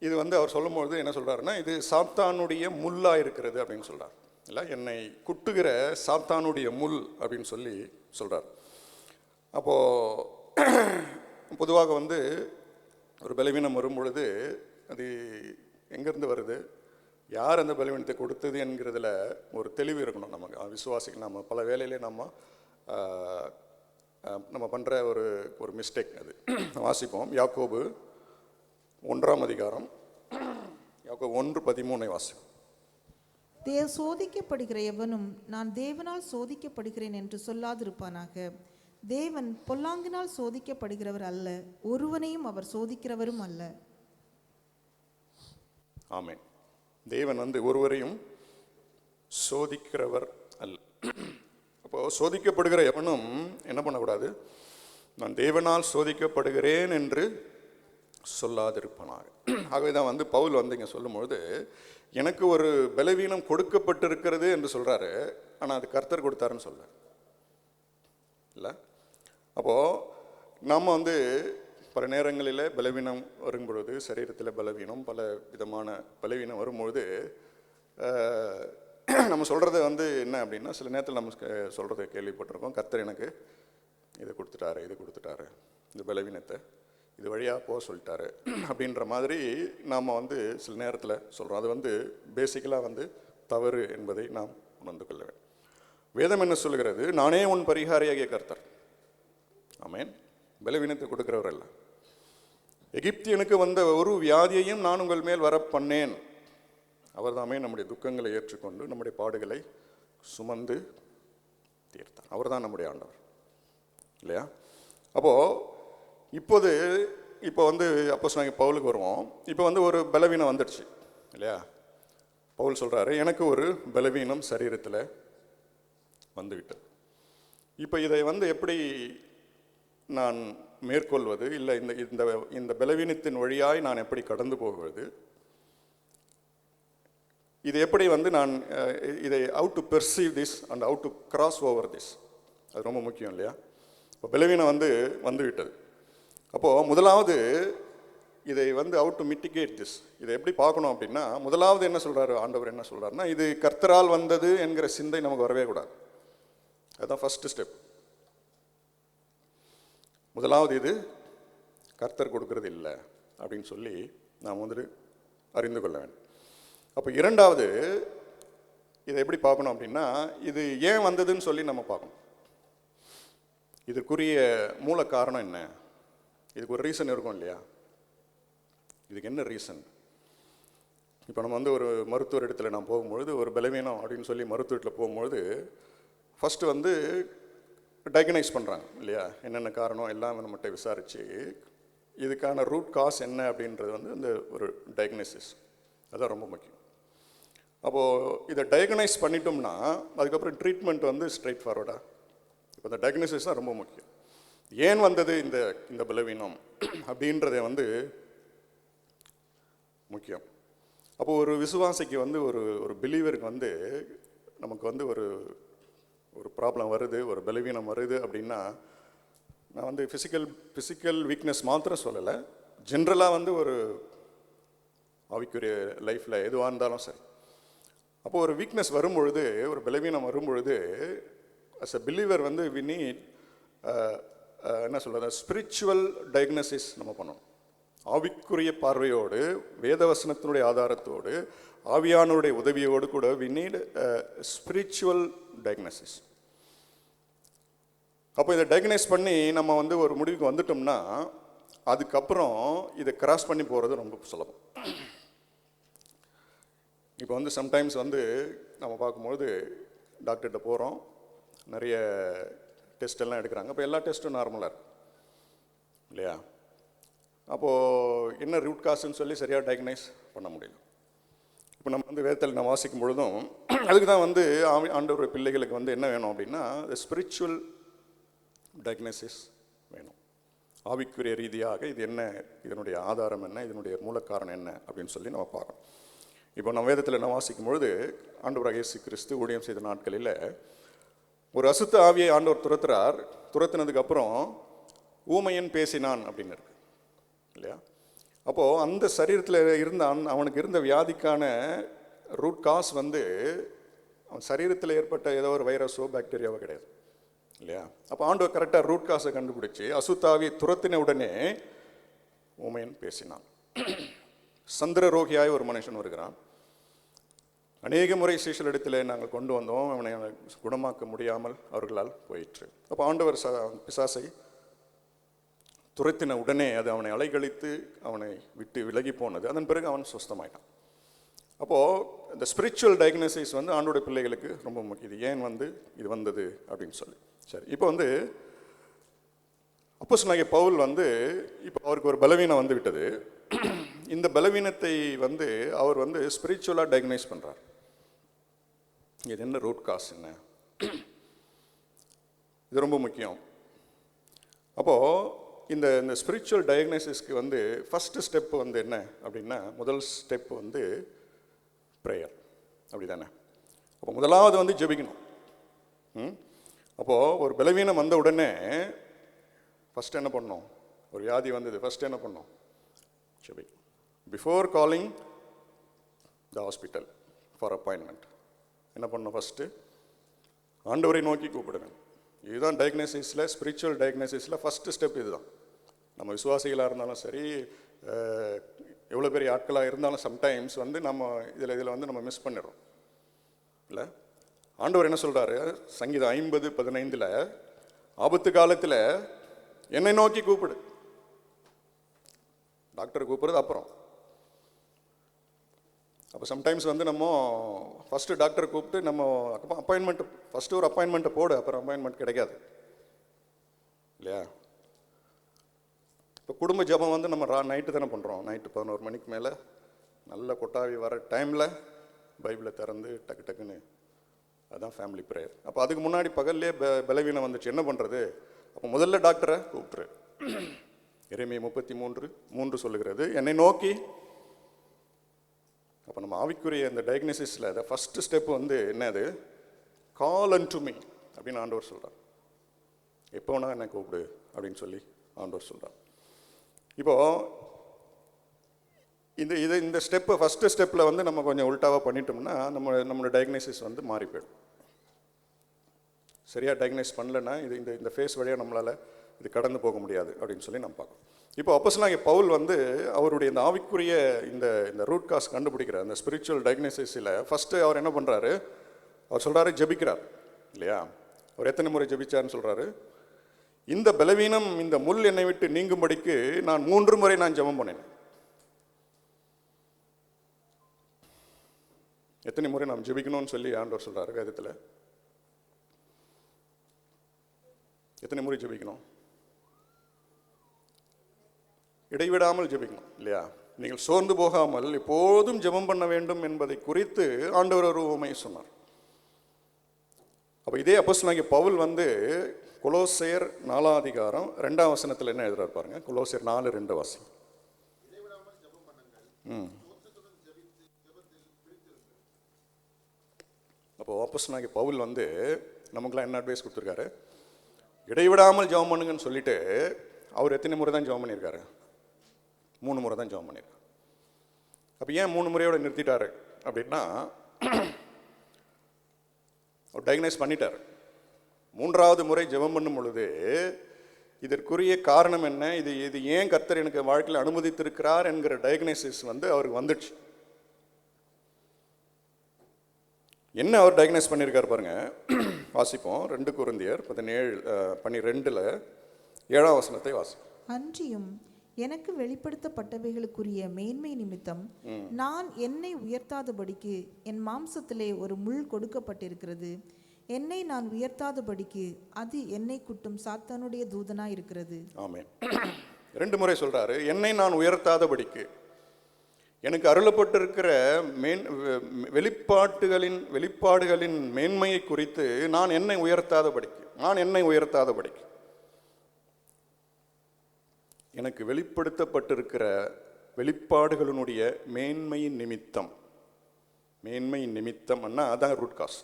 இது அவர் சொல்லும்போது என்ன சொல்றாருன்னா, இது சாத்தானுடைய முள்ளா இருக்கிறது அப்படின்னு சொல்றார். இல்லை, என்னை குட்டுகிற சாத்தானுடைய முள் அப்படின்னு சொல்லி சொல்றார். அப்போ பொதுவாக ஒரு பலவீனம் வரும் பொழுது அது எங்கேருந்து வருது, யார் அந்த பலவீனத்தை கொடுத்தது என்கிறதுல ஒரு தெளிவு இருக்கணும் நமக்கு, விசுவாசிக்கு. நம்ம பல வேலையிலே நம்ம பண்ணுற ஒரு மிஸ்டேக் அது. வாசிப்போம். யாக்கோபு 1 அதிகாரம், யாக்கோபு 1:13 வாசிப்போம். சோதிக்கப்படுகிற எவனும் நான் தேவனால் சோதிக்கப்படுகிறேன் என்று சொல்லாதிருப்பானாக. தேவன் பொல்லாங்கினால் சோதிக்கப்படுகிறவர் அல்ல, ஒருவனையும் அவர் சோதிக்கிறவரும் அல்ல. ஆமென். தேவன் ஒருவரையும் சோதிக்கிறவர் அல்ல. அப்போ சோதிக்கப்படுகிற எவனும் என்ன பண்ணக்கூடாது? நான் தேவனால் சோதிக்கப்படுகிறேன் என்று சொல்லாதிருப்பனாக. ஆகவே தான் பவுல் இங்கே சொல்லும்பொழுது, எனக்கு ஒரு பலவீனம் கொடுக்கப்பட்டிருக்கிறது என்று சொல்றாரு. ஆனால் அது கர்த்தர் கொடுத்தாருன்னு சொல்ல இல்லை. அப்போது நம்ம பல நேரங்களில் பலவீனம் வரும்பொழுது, சரீரத்தில் பலவீனம், பல விதமான பலவீனம் வரும்பொழுது நம்ம சொல்கிறது என்ன அப்படின்னா, சில நேரத்தில் நம்ம சொல்கிறத கேள்விப்பட்டிருக்கோம், கர்த்தர் எனக்கு இதை கொடுத்துட்டாரு, இது கொடுத்துட்டாரு, இந்த பலவீனத்தை இது வழியாக போக சொல்லிட்டாரு அப்படின்ற மாதிரி நாம் சில நேரத்தில் சொல்கிறோம். அது பேசிக்கலாக தவறு என்பதை நாம் உணர்ந்து கொள்ள வேண்டும். வேதம் என்ன சொல்லுகிறது? நானே உன் பரிகாரியாகிய கர்த்தர். ஆமென். பலவீனத்தை கொடுக்கிறவர் அல்ல. எகிப்தியனுக்கு வந்த ஒரு வியாதியையும் நான் உங்கள் மேல் வர பண்ணேன். அவர் தாமே நம்முடைய துக்கங்களை ஏற்றுக்கொண்டு நம்முடைய பாடுகளை சுமந்து தீர்த்தார். அவர் தான் நம்முடைய ஆண்டவர் இல்லையா? இப்போ அப்போஸ்தலனாகிய பவுலுக்கு வருவோம். இப்போ ஒரு பலவீனம் வந்துடுச்சு இல்லையா? பவுல் சொல்றாரு, எனக்கு ஒரு பலவீனம் சரீரத்தில் வந்துவிட்டது. இப்போ இதை எப்படி நான் மேற்கொள்வது, இல்லை இந்த பலவீனத்தின் வழியாய் நான் எப்படி கடந்து போவது, இது எப்படி நான் இதை how to perceive this and how to cross over this, அது ரொம்ப முக்கியம் இல்லையா? இப்போ பலவீனம் வந்துவிட்டது. அப்போது முதலாவது இதை how to mitigate this, இதை எப்படி பார்க்கணும் அப்படின்னா, முதலாவது என்ன சொல்கிறாரு ஆண்டவர்? என்ன சொல்கிறாருன்னா, இது கர்த்தரால் வந்தது என்கிற சிந்தை நமக்கு வரவே கூடாது. அதுதான் ஃபர்ஸ்ட் ஸ்டெப். முதலாவது இது கர்த்தர் கொடுக்கறது இல்லை அப்படின்னு சொல்லி நாம் அறிந்து கொள்ள வேண்டும். அப்போ இரண்டாவது இதை எப்படி பார்க்கணும் அப்படின்னா, இது ஏன் வந்ததுன்னு சொல்லி நம்ம பார்க்கணும். இதுக்குரிய மூல காரணம் என்ன? இதுக்கு ஒரு ரீசன் இருக்கும் இல்லையா? இதுக்கு என்ன ரீசன்? இப்போ நம்ம ஒரு மருத்துவர் இடத்துல நான் போகும்பொழுது, ஒரு பலவீனம் அப்படின்னு சொல்லி மருத்துவத்தில் போகும்பொழுது ஃபஸ்ட்டு டயக்னைஸ் பண்ணுறாங்க இல்லையா? என்னென்ன காரணம் எல்லாம் நம்மகிட்ட விசாரித்து இதுக்கான ரூட் காஸ் என்ன அப்படின்றது அந்த ஒரு டயக்னைசிஸ், அதுதான் ரொம்ப முக்கியம். அப்போது இதை டயக்னைஸ் பண்ணிட்டோம்னா அதுக்கப்புறம் ட்ரீட்மெண்ட் வந்து ஸ்ட்ரைட் ஃபார்வர்டாக. இப்போ இந்த டயக்னைசிஸ் தான் ரொம்ப முக்கியம். ஏன் வந்தது இந்த இந்த பலவீனம் அப்படின்றத வந்து முக்கியம். அப்போது ஒரு விசுவாசிக்கு வந்து ஒரு ஒரு பிலீவருக்கு வந்து நமக்கு வந்து ஒரு ஒரு ப்ராப்ளம் வருது, ஒரு பலவீனம் வருது அப்படின்னா, நான் வந்து ஃபிசிக்கல் வீக்னஸ் மாத்திரம் சொல்லலை, ஜென்ரலாக வந்து ஒரு ஆவிக்குரிய லைஃப்பில் எதுவாக இருந்தாலும் சரி. அப்போது ஒரு வீக்னஸ் வரும்பொழுது, ஒரு பலவீனம் வரும்பொழுது, அஸ் அ பிலீவர் வந்து வி நீட் என்ன சொல்கிறது, ஸ்பிரிச்சுவல் டயக்னோசிஸ் நம்ம பண்ணணும். ஆவிக்குரிய பார்வையோடு, வேதவசனத்தினுடைய ஆதாரத்தோடு, ஆவியானுடைய உதவியோடு கூட வி நீட் ஸ்பிரிச்சுவல் டயக்னோசிஸ். அப்போ இதை டயக்னைஸ் பண்ணி நம்ம வந்து ஒரு முடிவுக்கு வந்துட்டோம்னா அதுக்கப்புறம் இதை கிராஸ் பண்ணி போகிறது ரொம்ப சுலபம். இப்போ வந்து சம்டைம்ஸ் வந்து நம்ம பார்க்கும்போது டாக்டர்கிட்ட போகிறோம், நிறைய டெஸ்ட் எல்லாம் எடுக்கிறாங்க. அப்போ எல்லா டெஸ்ட்டும் நார்மலாக இருக்கு இல்லையா? அப்போது என்ன ரூட் காசுன்னு சொல்லி சரியாக டயக்னைஸ் பண்ண முடியல. இப்போ நம்ம வந்து வேதத்தில் நம்ம வாசிக்கும் பொழுதும் அதுக்கு தான் வந்து ஆண்டவருடைய பிள்ளைகளுக்கு வந்து என்ன வேணும் அப்படின்னா ஸ்பிரிச்சுவல் டயக்னோசிஸ் வேணும். ஆவிக்குரிய ரீதியாக இது என்ன, இதனுடைய ஆதாரம் என்ன, இதனுடைய மூலக்காரணம் என்ன அப்படின்னு சொல்லி நம்ம பார்க்கணும். இப்போ நம்ம வேதத்தில் என்ன வாசிக்கும் பொழுது ஆண்டவராகிய இயேசு கிறிஸ்து ஊழியம் செய்த நாட்களில் ஒரு அசுத்த ஆவியை ஆண்டவர் துரத்துறார். துரத்தினதுக்கப்புறம் ஊமையன் பேசினான் அப்படின்னு இருக்கு இல்லையா? அப்போது அந்த சரீரத்தில் இருந்த அவனுக்கு இருந்த வியாதிக்கான ரூட் காஸ் வந்து அவன் சரீரத்தில் ஏற்பட்ட ஏதோ ஒரு வைரஸோ பாக்டீரியாவோ கிடையாது இல்லையா? அப்போ ஆண்டவர் கரெக்டாக ரூட் காஸை கண்டுபிடிச்சி அசுத்தாவியை துரத்தின உடனே ஊமையன் பேசினான். சந்திர ரோகியாய் ஒரு மனுஷன் வருகிறான். அநேக முறை சீஷலிடத்தில் நாங்கள் கொண்டு வந்தோம், அவனை குணமாக்க முடியாமல் அவர்களால் போயிற்று. அப்போ ஆண்டவர் பிசாசை துரத்தின உடனே அது அவனை அலைகழித்து அவனை விட்டு விலகி போனது. அதன் பிறகு அவன் சுஸ்தமாயிட்டான். அப்போது இந்த ஸ்பிரிச்சுவல் டயக்னோசிஸ் வந்து ஆண்டோட பிள்ளைகளுக்கு ரொம்ப முக்கியம். இது ஏன் வந்து இது வந்தது அப்படின்னு சொல்லி. சரி, இப்போ வந்து அப்போஸ்தலனாகிய பவுல் வந்து இப்போ அவருக்கு ஒரு பலவீனம் வந்து விட்டது. இந்த பலவீனத்தை வந்து அவர் வந்து ஸ்பிரிச்சுவலாக டயக்னைஸ் பண்ணுறார். இது என்ன ரூட் காஸ் என்ன, இது ரொம்ப முக்கியம். அப்போது இந்த இந்த ஸ்பிரிச்சுவல் டயக்னோசிஸ்க்கு வந்து ஃபஸ்ட்டு ஸ்டெப் வந்து என்ன அப்படின்னா, முதல் ஸ்டெப் வந்து ப்ரேயர், அப்படி தானே? அப்போ முதலாவது வந்து ஜெபிக்கணும். அப்போது ஒரு பலவீனம் வந்த உடனே ஃபஸ்ட்டு என்ன பண்ணணும்? ஒரு வியாதி வந்தது, ஃபஸ்ட்டு என்ன பண்ணணும்? ஜெபிக்கணும். Before calling the hospital for appointment என்ன பண்ணணும்? ஃபஸ்ட்டு ஆண்டவரை நோக்கி கூப்பிடுங்க. இதுதான் டயக்னோசிஸில், ஸ்பிரிச்சுவல் டயக்னோசிஸில் ஃபஸ்ட்டு ஸ்டெப் இதுதான். நம்ம விசுவாசிகளாக இருந்தாலும் சரி, எவ்வளோ பெரிய ஆட்களாக இருந்தாலும் சம்டைம்ஸ் வந்து நம்ம இதில் வந்து நம்ம மிஸ் பண்ணிடுறோம் இல்லை? ஆண்டவர் என்ன சொல்கிறாரு? சங்கீதம் 50:15 ஆபத்து காலத்தில் என்னை நோக்கி கூப்பிடு. டாக்டர் கூப்பிடுறது அப்புறம். அப்போ சம்டைம்ஸ் வந்து நம்ம ஃபஸ்ட்டு டாக்டரை கூப்பிட்டு நம்ம அப்பாயின்மெண்ட், ஃபஸ்ட்டு ஒரு அப்பாயின்மெண்ட்டை போடு, அப்புறம் அப்பாயின்மெண்ட் கிடைக்காது இல்லையா? இப்போ குடும்ப ஜபம் வந்து நம்ம நைட்டு தானே பண்ணுறோம். நைட்டு 11 மணிக்கு மேலே நல்ல கொட்டாவி வர டைமில் பைபிளை திறந்து டக்கு டக்குன்னு, அதுதான் ஃபேமிலி ப்ரேயர். அப்போ அதுக்கு முன்னாடி பகல்லே பலவீனம் வந்துச்சு, என்ன பண்ணுறது? அப்போ முதல்ல டாக்டரை கூப்பிட்டுரு. எரேமியா 33:3 சொல்லுகிறது, என்னை நோக்கி. அப்போ நம்ம ஆவிக்குரிய இந்த டயக்னோசிஸில் அதை ஃபஸ்ட்டு ஸ்டெப் வந்து என்னது? கால் அன்டு மீ அப்படின்னு ஆண்டவர் சொல்கிறார். எப்போ வேணா என்னை கூப்பிடு அப்படின்னு சொல்லி ஆண்டவர் சொல்கிறார். இப்போது இந்த ஸ்டெப்பு, ஃபஸ்ட்டு ஸ்டெப்பில் வந்து நம்ம கொஞ்சம் உல்ட்டாவாக பண்ணிட்டோம்னா நம்மளோட டயக்னோசிஸ் வந்து மாறி போயிடும். சரியாக டயக்னைஸ் பண்ணலைன்னா இந்த ஃபேஸ் வழியாக நம்மளால் இது கடந்து போக முடியாது அப்படின்னு சொல்லி நம்ம பார்க்கணும். இப்போ அப்போஸ்தலனாகிய பவுல் வந்து அவருடைய இந்த ஆவிக்குரிய இந்த ரூட் காஸ் கண்டுபிடிக்கிறார். இந்த ஸ்பிரிச்சுவல் டயக்னோசிஸில் ஃபஸ்ட்டு அவர் என்ன பண்ணுறாரு? அவர் சொல்கிறாரு, ஜெபிக்கிறார் இல்லையா? அவர் எத்தனை முறை ஜெபிச்சார்னு சொல்கிறாரு? இந்த பலவீனம், இந்த முள் என்னை விட்டு நீங்கும்படிக்கு நான் 3 முறை நான் ஜெபம் பண்ணேன். எத்தனை முறை நாம் ஜெபிக்கணும்னு சொல்லி ஆண்டவர் சொல்கிறாரு வேதத்தில்? எத்தனை முறை ஜெபிக்கணும்? இடைவிடாமல் ஜெபிக்கணும் இல்லையா? நீங்கள் சோர்ந்து போகாமல் எப்போதும் ஜெபம் பண்ண வேண்டும் என்பதை குறித்து ஆண்டவர் ஒரு உவமை சொன்னார். அப்போ இதே அப்போஸ்தலனாகிய பவுல் வந்து கொலோசையர் 4ஆம் அதிகாரம் 2ஆம் வசனத்தில் என்ன எழுதுறாரு பாருங்க. கொலோசையர் 4:2 வாசிங்க. அப்போ அப்போஸ்தலனாகிய பவுல் வந்து நமக்குலாம் என்ன அட்வைஸ் கொடுத்துருக்காரு? இடைவிடாமல் ஜெபம் பண்ணுங்கன்னு சொல்லிட்டு அவர் எத்தனை முறை தான் ஜெபம் பண்ணியிருக்காரு? 3 முறை தான் ஜெபம் பண்ணியிருக்காரு. அப்போ ஏன் 3 முறையோடு நிறுத்திட்டாரு அப்படின்னா, அவர் டயக்னைஸ் பண்ணிட்டார். 3ஆவது முறை ஜெபம் பண்ணும் பொழுது இதற்குரிய காரணம் என்ன, இது ஏன் கர்த்தர் எனக்கு வாழ்க்கையில் அனுமதித்திருக்கிறார் என்கிற டயக்னைசிஸ் வந்து அவருக்கு வந்துடுச்சு. என்ன அவர் டயக்னைஸ் பண்ணியிருக்கார் பாருங்க. வாசிப்போம். 2 கொரிந்தியர் 12:7 7ஆம் வசனத்தை வாசிப்போம். அன்றியும் எனக்கு வெளிப்படுத்தப்பட்டவைகளுக்குரிய மேன்மை நிமித்தம் நான் என்னை உயர்த்தாதபடிக்கு என் மாம்சத்திலே ஒரு முள் கொடுக்கப்பட்டிருக்கிறது. என்னை நான் உயர்த்தாதபடிக்கு அது என்னை குட்டும் சாத்தானுடைய தூதனாய் இருக்கிறது. ஆமென். 2 முறை சொல்றாரு, என்னை நான் உயர்த்தாதபடிக்கு. எனக்கு அருளப்பட்டிருக்கிற வெளிப்பாடுகளின் மேன்மையை குறித்து நான் என்னை உயர்த்தாதபடிக்கு எனக்கு வெளிப்படுத்தப்பட்டிருக்கிற வெளிப்பாடுகளினுடைய மேன்மையின் நிமித்தம் அதான் ரூட் காஸ்.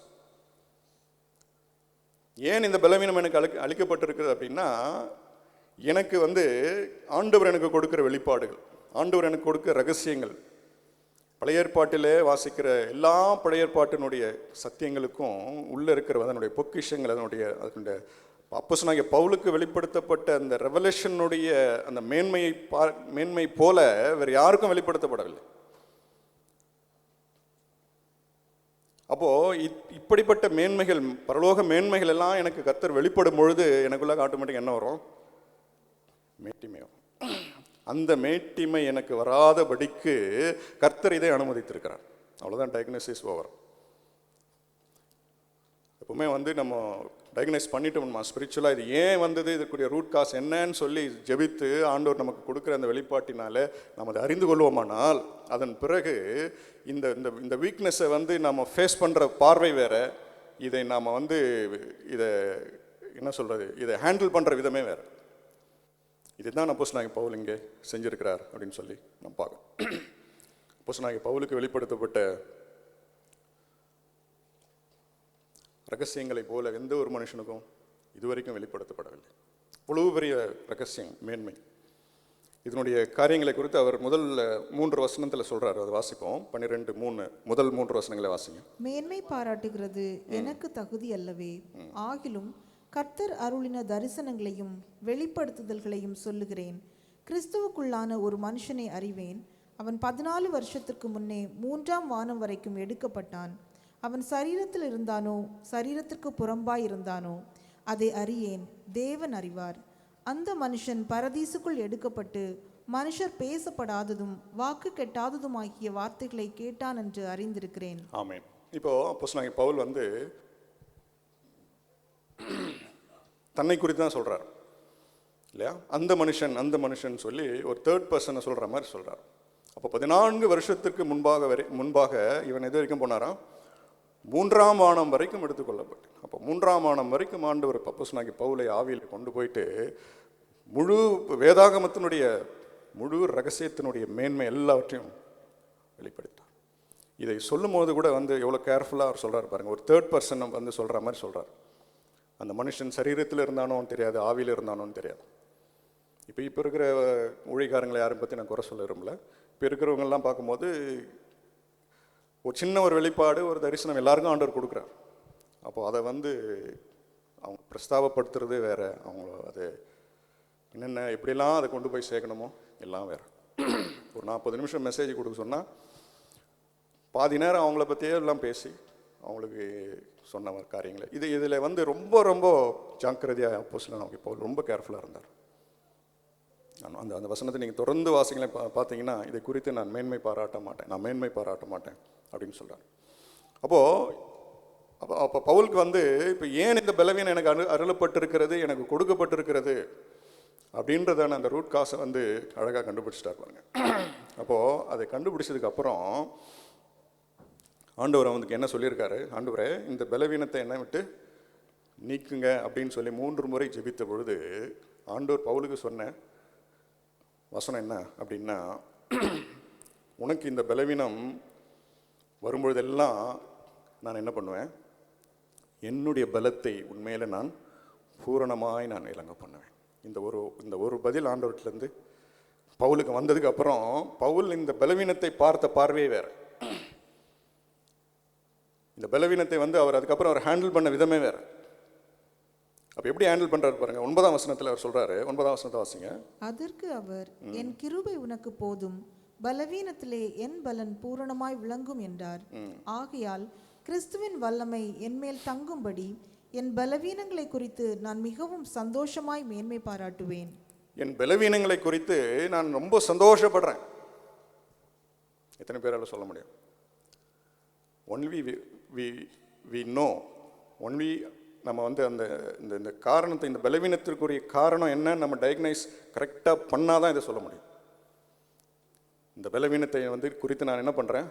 ஏன் இந்த பலவீனம் எனக்கு அளிக்கப்பட்டிருக்கிறது அப்படின்னா, எனக்கு வந்து ஆண்டவர் எனக்கு கொடுக்கிற வெளிப்பாடுகள், ஆண்டவர் எனக்கு கொடுக்கிற ரகசியங்கள், பழைய ஏற்பாட்டிலே வாசிக்கிற எல்லா பழைய ஏற்பாட்டினுடைய சத்தியங்களுக்கும் உள்ளே இருக்கிற அதனுடைய பொக்கிஷங்கள், அதனுடைய அப்போஸ்தலனாகிய பவுலுக்கு வெளிப்படுத்தப்பட்ட அந்த ரெவலேஷனுடைய அந்த மேன்மை போல வேறு யாருக்கும் வெளிப்படுத்தப்படவில்லை. அப்போ இப்படிப்பட்ட மேன்மைகள், பரலோக மேன்மைகள் எல்லாம் எனக்கு கர்த்தர் வெளிப்படும் பொழுது எனக்குள்ள ஆட்டோமேட்டிக் என்ன வரும்? மேட்டிமை வரும். அந்த மேட்டிமை எனக்கு வராதபடிக்கு கர்த்தர் இதை அனுமதித்திருக்கிறார். அவ்வளோதான். Diagnosis over. எப்பவுமே வந்து நம்ம டயக்னைஸ் பண்ணிட்டோம்மா ஸ்பிரிச்சுவலாக இது ஏன் வந்தது, இதுக்குரிய ரூட் காஸ் என்னன்னு சொல்லி ஜெபித்து ஆண்டவர் நமக்கு கொடுக்குற அந்த வெளிப்பாட்டினால நம்ம அதை அறிந்து கொள்வோமானால், அதன் பிறகு இந்த வீக்னஸை வந்து நம்ம ஃபேஸ் பண்ணுற பார்வை வேற, இதை நாம் வந்து இதை என்ன சொல்கிறது, இதை ஹேண்டில் பண்ணுற விதமே வேறு. இதுதான் அப்போஸ்தலனாகிய பவுல் இங்கே செஞ்சிருக்கிறார் அப்படின்னு சொல்லி நம்ம பார்க்கணும். அப்போஸ்தலனாகிய பவுலுக்கு வெளிப்படுத்தப்பட்ட ரகசியங்களை போல எந்த ஒரு மனுஷனுக்கும் இதுவரைக்கும் வெளிப்படுத்தப்படவில்லை. அவ்வளவு பெரிய ரகசியம், மேன்மை. இதனுடைய காரியங்களை குறித்து அவர் முதல் 3 வசனத்தில் சொல்றாரு. அதை வாசிப்போம். 12:3 முதல் 3 வசனங்களை வாசிங்க. மேன்மை பாராட்டுகிறது எனக்கு தகுதி அல்லவே, ஆகிலும் கர்த்தர் அருளின தரிசனங்களையும் வெளிப்படுத்துதல்களையும் சொல்லுகிறேன். கிறிஸ்துவுக்குள்ளான ஒரு மனுஷனை அறிவேன். அவன் 14 வருஷத்திற்கு முன்னே 3ஆம் வானம் வரைக்கும் எடுக்கப்பட்டான். அவன் சரீரத்தில் இருந்தானோ சரீரத்திற்கு புறம்பாய் இருந்தானோ அதை அறியேன், தேவன் அறிவார். அந்த மனுஷன் பரதீசுக்குள் எடுக்கப்பட்டு மனுஷர் பேசப்படாததும் வாக்கு கெட்டாததுமாகிய வார்த்தைகளை கேட்டான் என்று அறிந்திருக்கிறேன். ஆமென். இப்போ அப்போஸ்தலனாகிய பவுல் வந்து தன்னை குறித்து தான் சொல்றார் இல்லையா? அந்த மனுஷன் சொல்லி ஒரு தேர்ட் பர்சனை சொல்ற மாதிரி சொல்றார். அப்போ 14 வருஷத்துக்கு முன்பாக இவன் எது வரைக்கும் போனாராம்? 3ஆம் வானம் வரைக்கும் எடுத்துக்கொள்ளப்பட்டு. அப்போ 3ஆம் வானம் வரைக்கும் ஆண்டவர் அப்போஸ்தலனாகிய பவுலை ஆவியில் கொண்டு போயிட்டு முழு வேதாகமத்தினுடைய முழு ரகசியத்தினுடைய மேன்மை எல்லாவற்றையும் வெளிப்படுத்தார். இதை சொல்லும் போது கூட வந்து எவ்வளோ கேர்ஃபுல்லாக அவர் சொல்கிறார் பாருங்கள். ஒரு தேர்ட் பர்சன் வந்து சொல்கிற மாதிரி சொல்கிறார். அந்த மனுஷன் சரீரத்தில் இருந்தானோன்னு தெரியாது, ஆவியில் இருந்தானோன்னு தெரியாது. இப்போ இருக்கிற ஊழியக்காரங்களை யாரும் பற்றி நான் குறை சொல்ல விரும்பல. இப்போ இருக்கிறவங்கெல்லாம் பார்க்கும்போது ஒரு சின்ன ஒரு வெளிப்பாடு, ஒரு தரிசனம் எல்லாருக்கும் ஆண்டவர் கொடுக்குறார். அப்போது அதை வந்து அவங்க பிரஸ்தாபப்படுத்துறது வேறு, அவங்க அது என்னென்ன எப்படிலாம் அதை கொண்டு போய் சேர்க்கணுமோ எல்லாம் வேறு. ஒரு 40 நிமிஷம் மெசேஜ் கொடுக்க சொன்னால் பாதி நேரம் அவங்கள பற்றியே எல்லாம் பேசி அவங்களுக்கு சொன்ன காரியங்களை இதில் வந்து ரொம்ப ரொம்ப ஜாக்கிரதையாக அப்போஸ்தலனாகிய பவுல் ரொம்ப கேர்ஃபுல்லாக இருந்தார். அந்த வசனத்தை நீங்கள் தொடர்ந்து வாசிங்களே பார்த்தீங்கன்னா, இதை குறித்து நான் மேன்மை பாராட்ட மாட்டேன் அப்படின்னு சொல்கிறார். அப்போ பவுலுக்கு வந்து இப்போ ஏன் இந்த பலவீனம் எனக்கு அருளப்பட்டிருக்கிறது, எனக்கு கொடுக்கப்பட்டிருக்கிறது அப்படின்றதான அந்த ரூட் காசை வந்து அழகாக கண்டுபிடிச்சிட்டார் பாருங்க. அப்போது அதை கண்டுபிடிச்சதுக்கப்புறம் ஆண்டவர் அவனுக்கு என்ன சொல்லியிருக்காரு, ஆண்டவரே இந்த பலவீனத்தை என்னை விட்டு நீக்குங்க அப்படின்னு சொல்லி 3 முறை ஜெபித்த பொழுது ஆண்டவர் பவுலுக்கு சொன்ன வசனம் என்ன அப்படின்னா, உனக்கு இந்த பலவீனம் வரும்பொழுதெல்லாம் நான் என்ன பண்ணுவேன், என்னுடைய பலத்தை உண்மையில நான் பூரணமாய் நான் இலங்க பண்ணுவேன். இந்த ஒரு பதில் ஆண்டவர்கிட்டலேருந்து பவுலுக்கு வந்ததுக்கு அப்புறம் பவுல் இந்த பலவீனத்தை பார்த்த பார்வையே வேற. இந்த பலவீனத்தை அவர் அதுக்கப்புறம் அவர் ஹேண்டில் பண்ண விதமே வேற. அப்ப எப்படி ஹேண்டில் பண்றாரு பாருங்க. 9ஆம் வசனத்துல அவர் சொல்றாரு, 9ஆம் வசனத்தை வாசிங்க. அதற்கு அவர், என் கிருபை உனக்கு போதும், பலவீனத்திலே என் பலன் பூரணமாய் விளங்கும் என்றார். ஆகையால் கிறிஸ்துவின் வல்லமை என்மேல் தங்கும்படி என் பலவீனங்களை குறித்து நான் மிகவும் சந்தோஷமாய் மேன்மை பாராட்டுவேன். என் பலவீனங்களை குறித்து நான் ரொம்ப சந்தோஷப்படுறேன். எத்தனை பேரால சொல்ல முடியும்? ஒன்லி வி நோ, ஒன்லி நம்ம அந்த இந்த காரணத்தை, இந்த பலவீனத்திற்குரிய காரணம் என்ன நம்ம டயக்னைஸ் கரெக்டாக பண்ணாதான் இதை சொல்ல முடியும். இந்த பலவீனத்தை குறித்து நான் என்ன பண்ணுறேன்,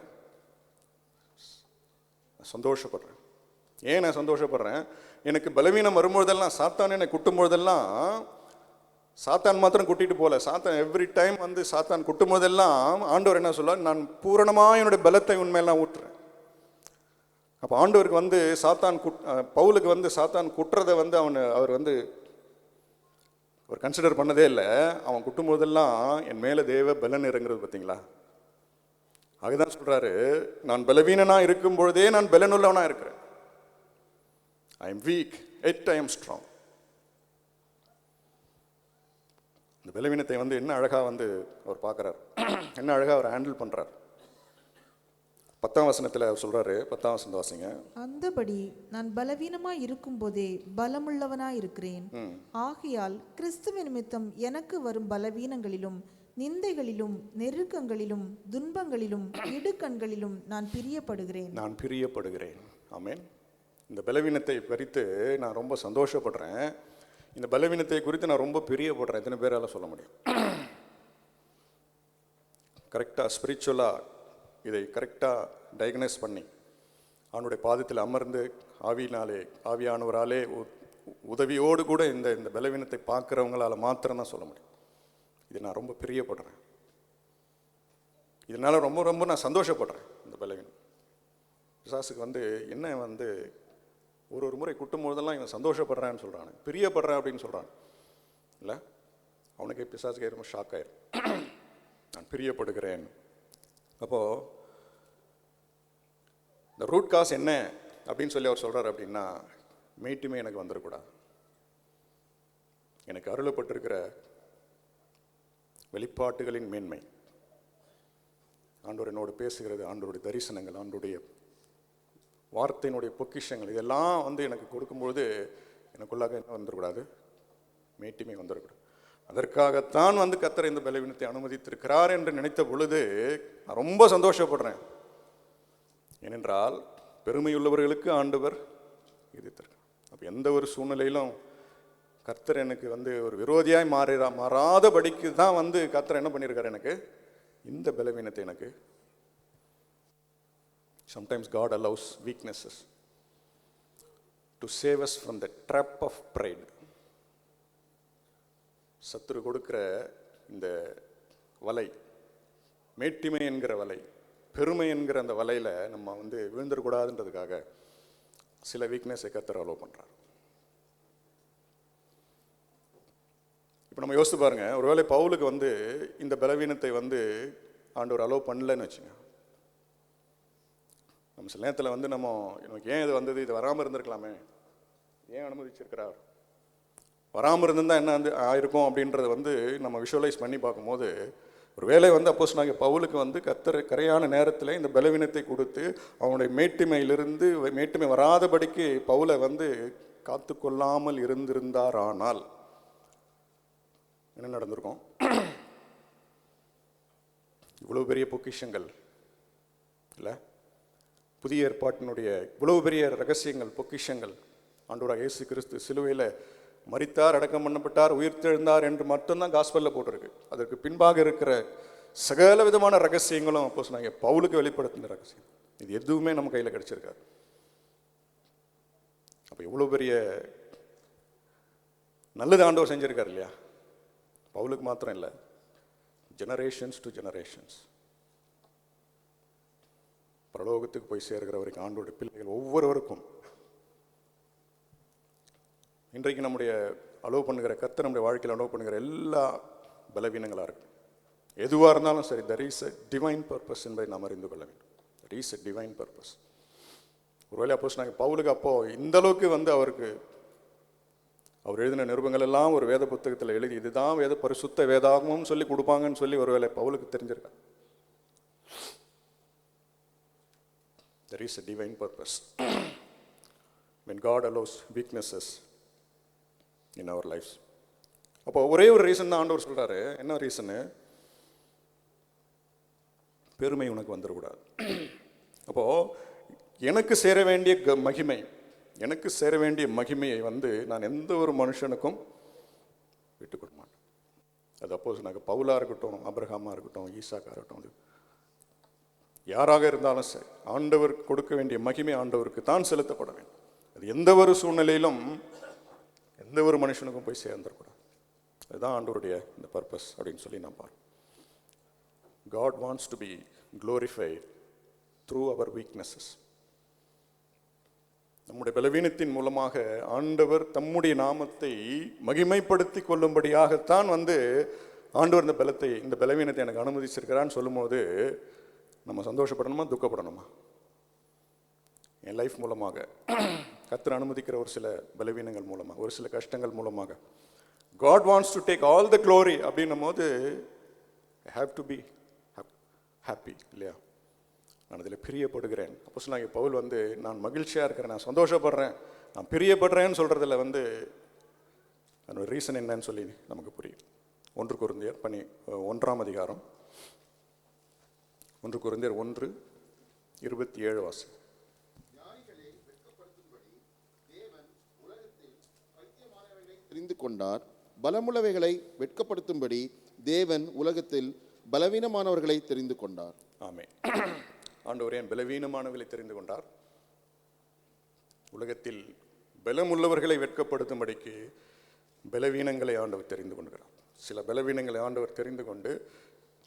சந்தோஷப்படுறேன். ஏன் நான் சந்தோஷப்படுறேன்? எனக்கு பலவீனம் வரும்பொழுதெல்லாம், சாத்தான் என்னை குட்டும்பொழுதெல்லாம், சாத்தான் மாத்திரம் கூட்டிட்டு போல, சாத்தான் எவ்ரி டைம் சாத்தான் குட்டும் போதெல்லாம் ஆண்டவர் என்ன சொல்லுவார், நான் பூரணமாக என்னுடைய பலத்தை உண்மையெல்லாம் ஊற்றுறேன். அப்போ ஆண்டவருக்கு சாத்தான் பவுலுக்கு சாத்தான் குட்டுறதை அவர் அவர் கன்சிடர் பண்ணதே இல்லை. அவன் குட்டும் போதெல்லாம் என் மேலே தேவ பலன் இறங்குறது பார்த்தீங்களா. அதுதான் சொல்றாரு, நான் பலவீனனா இருக்கும் பொழுதே நான் பலனுள்ளவனா இருக்கிறேன். I am week yet I am strong. இந்த பலவீனத்தை என்ன அழகா அவர் பார்க்குறார், என்ன அழகா அவர் ஹேண்டில் பண்றார். 10ஆம் வசனத்தில் அவர் சொல்றாரு, 10ஆம் வசனம் வாசிங்க. அந்தபடி நான் பலவீனமாய் இருக்கும் போதே பலமுள்ளவனாய் இருக்கிறேன். ஆகையால் கிறிஸ்துவின் நிமித்தம் எனக்கு வரும் பலவீனங்களிலும் நிந்தைகளிலும் நெருக்கங்களிலும் துன்பங்களிலும் இடுக்கண்களிலும் நான் பிரியப்படுகிறேன். ஆமென். இந்த பலவீனத்தை குறித்து நான் ரொம்ப சந்தோஷப்படுறேன். இந்த பலவீனத்தை குறித்து நான் ரொம்ப பிரியப்படுறேன். எத்தனை பேரால சொல்ல முடியும்? கரெக்டாக ஸ்பிரிச்சுவலாக இதை கரெக்டாக டயக்னைஸ் பண்ணி அவனுடைய பாதத்தில் அமர்ந்து ஆவியானவராலே உதவியோடு கூட இந்த பலவீனத்தை பார்க்குறவங்களால மாத்திரம்தான் சொல்ல முடியும். இது நான் ரொம்ப பிரியப்படுறேன். இதனால ரொம்ப ரொம்ப நான் சந்தோஷப்படுறேன். இந்த பலவீனம் பிசாசுக்கு என்ன ஒரு முறை குட்டும் போதெல்லாம் இவன் சந்தோஷப்படுறான்னு சொல்கிறான், பிரியப்படுறேன் அப்படின்னு சொல்கிறான் இல்லை, அவனுக்கு பிசாசுக்கு ரொம்ப ஷாக் ஆயிரும். நான் பிரியப்படுகிறேன். அப்போது இந்த ரூட் காஸ் என்ன அப்படின்னு சொல்லி அவர் சொல்கிறார் அப்படின்னா, மேட்டுமே எனக்கு வந்துடக்கூடாது. எனக்கு அருளப்பட்டிருக்கிற வெளிப்பாட்டுகளின் மேன்மை, ஆண்டவர் என்னோடு பேசுகிறது, ஆண்டவருடைய தரிசனங்கள், ஆண்டவருடைய வார்த்தையினுடைய பொக்கிஷங்கள், இதெல்லாம் எனக்கு கொடுக்கும்பொழுது எனக்குள்ளாக என்ன வந்துடக்கூடாது, மேட்டுமே வந்துடக்கூடாது. அதற்காகத்தான் கர்த்தர் இந்த பலவீனத்தை அனுமதித்திருக்கிறார் என்று நினைத்த பொழுது நான் ரொம்ப சந்தோஷப்படுறேன். ஏனென்றால் பெருமையுள்ளவர்களுக்கு ஆண்டவர் எதிர்த்தார். அப்போ எந்த ஒரு சூழ்நிலையிலும் கர்த்தர் எனக்கு ஒரு விரோதியாய் மாறாதபடிக்கு தான் கர்த்தர் என்ன பண்ணியிருக்காரு, எனக்கு இந்த பலவீனத்தை எனக்கு. Sometimes God allows weaknesses to save us from the trap of pride. சத்துரு கொடுக்கிற இந்த வலை, மேட்டிமை என்கிற வலை, பெருமை என்கிற அந்த வலையில நம்ம விழுந்துடக்கூடாதுன்றதுக்காக சில வீக்னஸை கர்த்தர் அலோவ் பண்றார். இப்போ நம்ம யோசித்து பாருங்க, ஒருவேளை பவுலுக்கு இந்த பலவீனத்தை ஆண்டவர் அலோவ் பண்ணலன்னு வச்சுங்க. நம்ம சில நேரத்தில் நம்ம எனக்கு ஏன் இது வந்தது, இது வராமல் இருந்திருக்கலாமே, ஏன் அனுமதிச்சிருக்கிறார், வராமல் இருந்தால் என்ன ஆயிருக்கும் அப்படின்றத நம்ம விஷுவலைஸ் பண்ணி பார்க்கும்போது, ஒரு வேளை அப்போஸ்தலனாகிய பவுலுக்கு கர்த்தர் கரையான நேரத்தில் இந்த பலவீனத்தை கொடுத்து அவனுடைய மேட்டிமையிலிருந்து மேட்டிமை வராதபடிக்கு பவுலை காத்து கொள்ளாமல் இருந்திருந்தாரானால் என்ன நடந்திருக்கும்? இவ்வளவு பெரிய பொக்கிஷங்கள் இல்லை, புதிய ஏற்பாட்டினுடைய இவ்வளவு பெரிய ரகசியங்கள், பொக்கிஷங்கள், ஆண்டவராகிய இயேசு கிறிஸ்து சிலுவையில் மரித்தார், அடக்கம் பண்ணப்பட்டார், உயிர்த்தெழுந்தார் என்று மட்டும்தான் காஸ்பலில் போட்டிருக்கு. அதற்கு பின்பாக இருக்கிற சகல விதமான ரகசியங்களும் அப்போ சொன்னாங்க பவுலுக்கு வெளிப்படுத்தின ரகசியம். இது எதுவுமே நம்ம கையில் கிடைச்சிருக்காது. அப்போ எவ்வளோ பெரிய நல்லது ஆண்டவர் செஞ்சிருக்காரு இல்லையா? பவுலுக்கு மாத்திரம் இல்லை, ஜெனரேஷன்ஸ் டு ஜெனரேஷன்ஸ், பரலோகத்துக்கு போய் சேர்கிற வரைக்கும் ஆண்டோட பிள்ளைகள் ஒவ்வொருவருக்கும். இன்றைக்கு நம்முடைய அலோவ் பண்ணுகிற கர்த்தர் நம்முடைய வாழ்க்கையில் அலோவ் பண்ணுகிற எல்லா பலவீனங்களாக இருக்கு, எதுவாக இருந்தாலும் சரி, there is a divine purpose என்பதை நாம் அறிந்து கொள்ள வேண்டும். there is a divine purpose. ஒருவேளை அப்போ சொன்னாங்க பவுலுக்கு அப்போ இந்த அளவுக்கு அவருக்கு அவர் எழுதின நிருபங்கள் எல்லாம் ஒரு வேத புத்தகத்தில் எழுதி இதுதான் வேத பரிசுத்த வேதாகமும் சொல்லி கொடுப்பாங்கன்னு சொல்லி ஒருவேளை பவுலுக்கு தெரிஞ்சிருக்காங்க. there is a divine purpose when God allows weaknesses in our lives. அப்போ ஒரே ஒரு ரீசன் தான் ஆண்டவர் சொல்றாரு. என்ன ரீசனு? பெருமை உனக்கு வந்துடக்கூடாது. அப்போ எனக்கு சேர வேண்டிய மகிமை, எனக்கு சேர வேண்டிய மகிமையை நான் எந்த ஒரு மனுஷனுக்கும் விட்டுக் கொடுக்க மாட்டேன். அது அப்போ நாங்கள் பவுலா இருக்கட்டும், அப்ரஹாமா இருக்கட்டும், ஈசாக்கா இருக்கட்டும், யாராக இருந்தாலும் சரி, ஆண்டவர் கொடுக்க வேண்டிய மகிமை ஆண்டவருக்கு தான் செலுத்தப்பட வேண்டும். அது எந்த ஒரு சூழ்நிலையிலும் எந்த ஒரு மனுஷனுக்கும் போய் சேர்ந்துடக்கூடாது. அதுதான் ஆண்டவருடைய இந்த பர்பஸ் அப்படின்னு சொல்லி நான் பார்க்கிறேன். God wants to be glorified through our weaknesses. நம்முடைய பலவீனத்தின் மூலமாக ஆண்டவர் தம்முடைய நாமத்தை மகிமைப்படுத்தி கொள்ளும்படியாகத்தான் ஆண்டவர் இந்த பலவீனத்தை எனக்கு அனுமதிச்சிருக்கிறான்னு சொல்லும்போது நம்ம சந்தோஷப்படணுமா துக்கப்படணுமா? என் லைஃப் மூலமாக கர்த்தர் அனுமதிக்கிற ஒரு சில பலவீனங்கள் மூலமாக, ஒரு சில கஷ்டங்கள் மூலமாக God wants to take all the glory அப்படின்னும் போது I have to be happy இல்லையா? நான் அதில் பிரியப்படுகிறேன். அப்போ சொன்னாங்க பவுல் நான் மகிழ்ச்சியாக இருக்கிறேன், நான் சந்தோஷப்படுறேன், நான் பிரியப்படுறேன்னு சொல்கிறதுல அதோட ரீசன் என்னன்னு சொல்லி நமக்கு புரியும். 1 கொரிந்தியர் 1ஆம் அதிகாரம் 1 கொரிந்தியர் 1:27 வாசி. தெரிந்து கொண்டார், பலமுள்ளவைகளை வெட்கப்படுத்தும்படி தேவன் உலகத்தில் பலவீனமானவர்களை தெரிந்து கொண்டார். ஆமென். ஆண்டவர் ஏன் பலவீனமானவர்களை தெரிந்து கொண்டார்? உலகத்தில் பலமுள்ளவர்களை வெட்கப்படுத்தும்படிக்கு பலவீனங்களை ஆண்டவர் தெரிந்து கொண்டுகிறார். சில பலவீனங்களை ஆண்டவர் தெரிந்து கொண்டு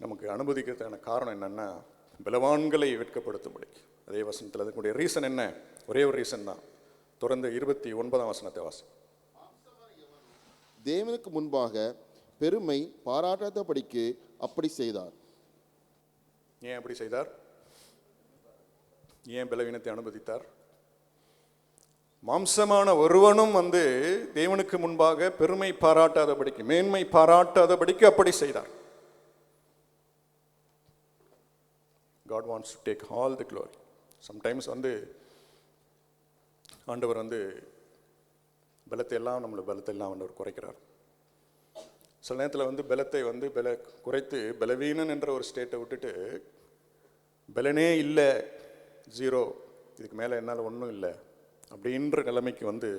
நமக்கு அனுமதிக்கிறதுக்கான காரணம் என்னன்னா, பலவான்களை வெட்கப்படுத்தும்படிக்கு. அதே வசனத்தில் அதுக்குடைய ரீசன் என்ன? ஒரே ஒரு ரீசன் தான். தொடர்ந்து 29ஆம் வசனத்தை வாசி. தேவனுக்கு முன்பாக பெருமை பாராட்டாதபடிக்கு அப்படி செய்தார். ஏன் அப்படி செய்தார்? ஏன் பலவீனத்தை அனுமதித்தார்? மாம்சமான ஒருவனும் தேவனுக்கு முன்பாக பெருமை பாராட்டாதபடிக்கு, மேன்மை பாராட்டாதபடிக்கு அப்படி செய்தார். God wants to take all the glory. Sometimes ஆண்டவர் பலத்தை எல்லாம் ஆண்டவர் குறைக்கிறார். சில நேரத்தில் பலத்தை குறைத்து பலவீனன் என்ற ஒரு ஸ்டேட்டை விட்டுட்டு பலனே இல்லை, 0, இதுக்கு மேலே என்னால் ஒன்றும் இல்லை அப்படின்ற நிலைமைக்கு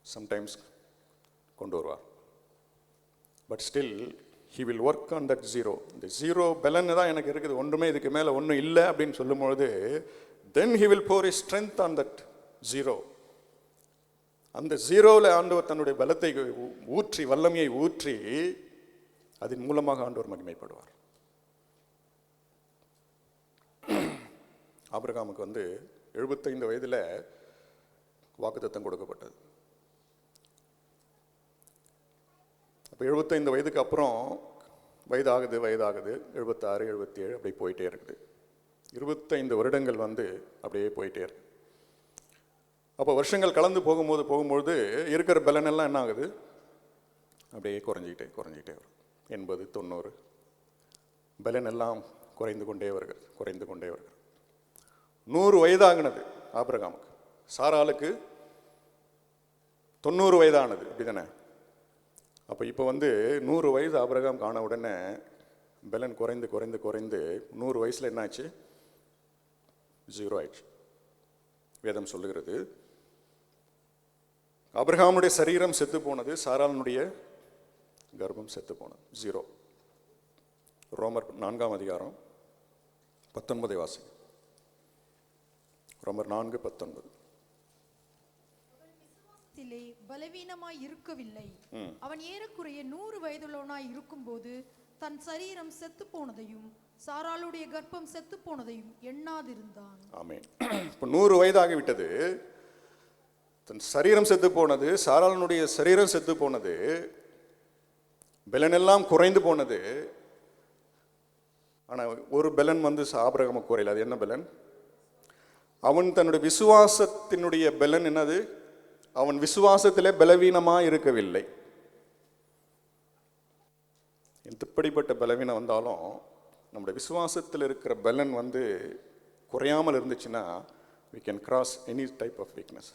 சம்டைம்ஸ் கொண்டு வருவார். But still he will work on that 0. இந்த 0 பலன் தான் எனக்கு இருக்குது, ஒன்றுமே இதுக்கு மேலே ஒன்றும் இல்லை அப்படின்னு சொல்லும்பொழுது then he will pour his strength on that 0. அந்த 0வில் ஆண்டவர் தன்னுடைய பலத்தை ஊற்றி, வல்லமையை ஊற்றி, அதன் மூலமாக ஆண்டவர் மகிமைப்படுவார். ஆபிரகாமுக்கு 75 வயதில் வாக்குத்தத்தம் கொடுக்கப்பட்டது. அப்போ 75 வயதுக்கு அப்புறம் வயதாகுது 76, 77 அப்படி போயிட்டே இருக்குது. 25 வருடங்கள் அப்படியே போயிட்டே இருக்கு. அப்போ வருஷங்கள் கலந்து போகும்பொழுது இருக்கிற பலனெல்லாம் என்ன ஆகுது? அப்படியே குறைஞ்சிக்கிட்டே வரும். 80, 90 பலன் எல்லாம் குறைந்து கொண்டே வருகிறது. 100 வயதாகினது ஆபிரகாமுக்கு. சாராளுக்கு 90 வயதானது, அப்படிதானே? அப்போ இப்போ 100 வயது ஆபிரகாம் காண உடனே பலன் குறைந்து 100 வயசில் என்ன ஆச்சு? 0 ஆயிடுச்சு. வேதம் சொல்லுகிறது ஆபிரகாமுடைய சரீரம் செத்து போனது, சாராளுடைய கர்ப்பம் செத்து போனது. 0. ரோமர் 4ஆம் அதிகாரம் 19 வாசி. ரோமர் 4:19. விசுவாசத்திலே பலவீனமாய் இருக்கவில்லை. அவன் ஏறக்குறைய 100 வயதுள்ளவனாய் இருக்கும்போது தன் சரீரம் செத்து போனதையும் சாராளுடைய கர்ப்பம் செத்து போனதையும் எண்ணாதிருந்தான். ஆமென். இப்போ 100 வயதாகிவிட்டது, தன் சரீரம் செத்து போனது, சாராளனுடைய சரீரம் செத்து போனது, பெலனெல்லாம் குறைந்து போனது. ஆனால் ஒரு பெலன் வந்து ஆபிரகாமுக்கு குறையல. அது என்ன பெலன்? அவன் தன்னுடைய விசுவாசத்தினுடைய பெலன் என்னது? அவன் விசுவாசத்திலே பலவீனமாக இருக்கவில்லை. எப்படிப்பட்ட பலவீனம் வந்தாலும் நம்முடைய விசுவாசத்தில் இருக்கிற பலன் வந்து குறையாமல் இருந்துச்சுன்னா we can cross any type of weakness.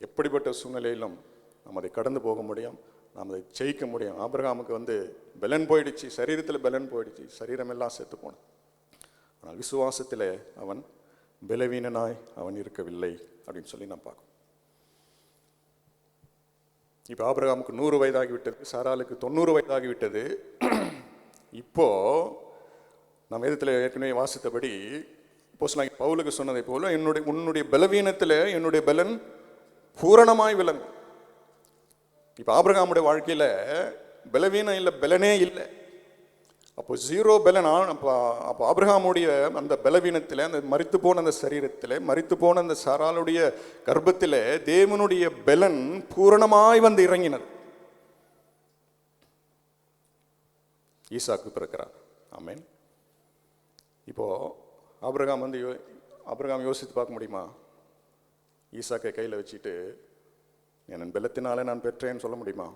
எப்படிப்பட்ட சூழ்நிலையிலும் நம்ம அதை கடந்து போக முடியும், நாம் அதை ஜெயிக்க முடியும். ஆபிரகாமுக்கு வந்து பலன் போயிடுச்சு, சரீரத்தில் பலன் போயிடுச்சு, சரீரம் எல்லாம் செத்து போனது. ஆனால் விசுவாசத்தில் அவன் பலவீனனாய் அவன் இருக்கவில்லை அப்படின்னு சொல்லி நான் பார்க்கணும். இப்போ ஆபிரகாமுக்கு 100 வயதாகிவிட்டது, சாராளுக்கு 90 வயதாகிவிட்டது. இப்போ நம்ம வேதத்தில் ஏற்கனவே வாசித்தபடி அப்போஸ்தலனாகிய பவுலுக்கு சொன்னதை போல உன்னுடைய பலவீனத்தில் என்னுடைய பலன் பூரணமாய் விளங்கும். இப்போ ஆபிரகாமுடைய வாழ்க்கையில் பலவீனம் இல்லை, பலனே இல்லை. அப்போ 0 பலன். அப்போ ஆபிரகாமுடைய அந்த பலவீனத்தில், அந்த மரித்து போன அந்த சரீரத்தில், மரித்து போன அந்த சாராளுடைய கர்ப்பத்தில் தேவனுடைய பலன் பூரணமாய் வந்து இறங்கினது. ஈசாக்கு பிறக்கிறார். ஆமென். இப்போ ஆபிரகாம் யோசித்து பார்க்க முடியுமா? ஈசாக்கை கையில் வச்சுட்டு என் பலத்தினாலே நான் பெற்றேன்னு சொல்ல முடியுமா?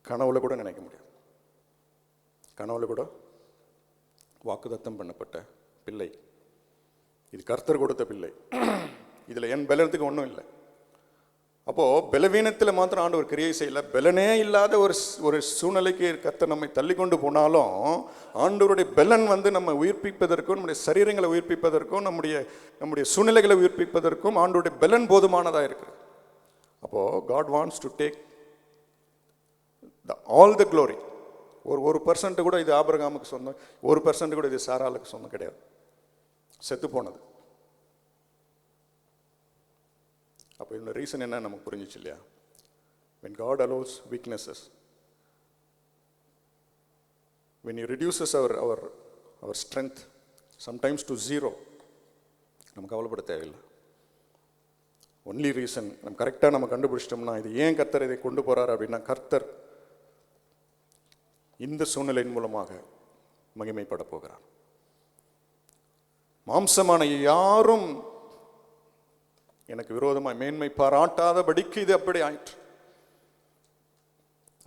கனவுல கூட நினைக்க முடியாது. கனவுல கூட வாக்குத்தத்தம் பண்ணப்பட்ட பிள்ளை, இது கர்த்தர் கொடுத்த பிள்ளை, இதில் என் பலத்துக்கு ஒன்றும் இல்லை. அப்போது பலவீனத்தில் மாத்திரம் ஆண்டவர் கிரியை செய்யல. பலனே இல்லாத ஒரு சூழ்நிலைக்கு கர்த்தர் நம்மை தள்ளி கொண்டு போனாலும் ஆண்டவருடைய பலன் வந்து நம்ம உயிர்ப்பிப்பதற்கும், நம்முடைய சரீரங்களை உயிர்ப்பிப்பதற்கும், நம்முடைய சூழ்நிலைகளை உயிர்ப்பிப்பதற்கும் ஆண்டவருடைய பலன் போதுமானதாக இருக்குது. அப்போது God wants to take all the glory. ஒரு பர்சன்ட் கூட இது ஆபிரகாமுக்கு சொந்தம், 1% கூட இது சாராளுக்கு சொந்தம் கிடையாது. செத்து போனது. அப்போ இந்த ரீசன் என்ன நமக்கு புரிஞ்சிச்சு இல்லையா? when God allows weaknesses, when he reduces our strength sometimes to 0, நம்ம கவலைப்பட தேவையில்லை. ஒன்லி ரீசன் நம்ம கரெக்டாக நம்ம கண்டுபிடிச்சிட்டோம்னா, இது ஏன் கர்த்தர் இதை கொண்டு போகிறார் அப்படின்னா, கர்த்தர் இந்த சூழ்நிலையின் மூலமாக மகிமைப்பட போகிறார். மாம்சமான யாரும் எனக்கு விரோதமாக மேன்மை பாராட்டாதபடிக்கு இது அப்படி ஆயிற்று.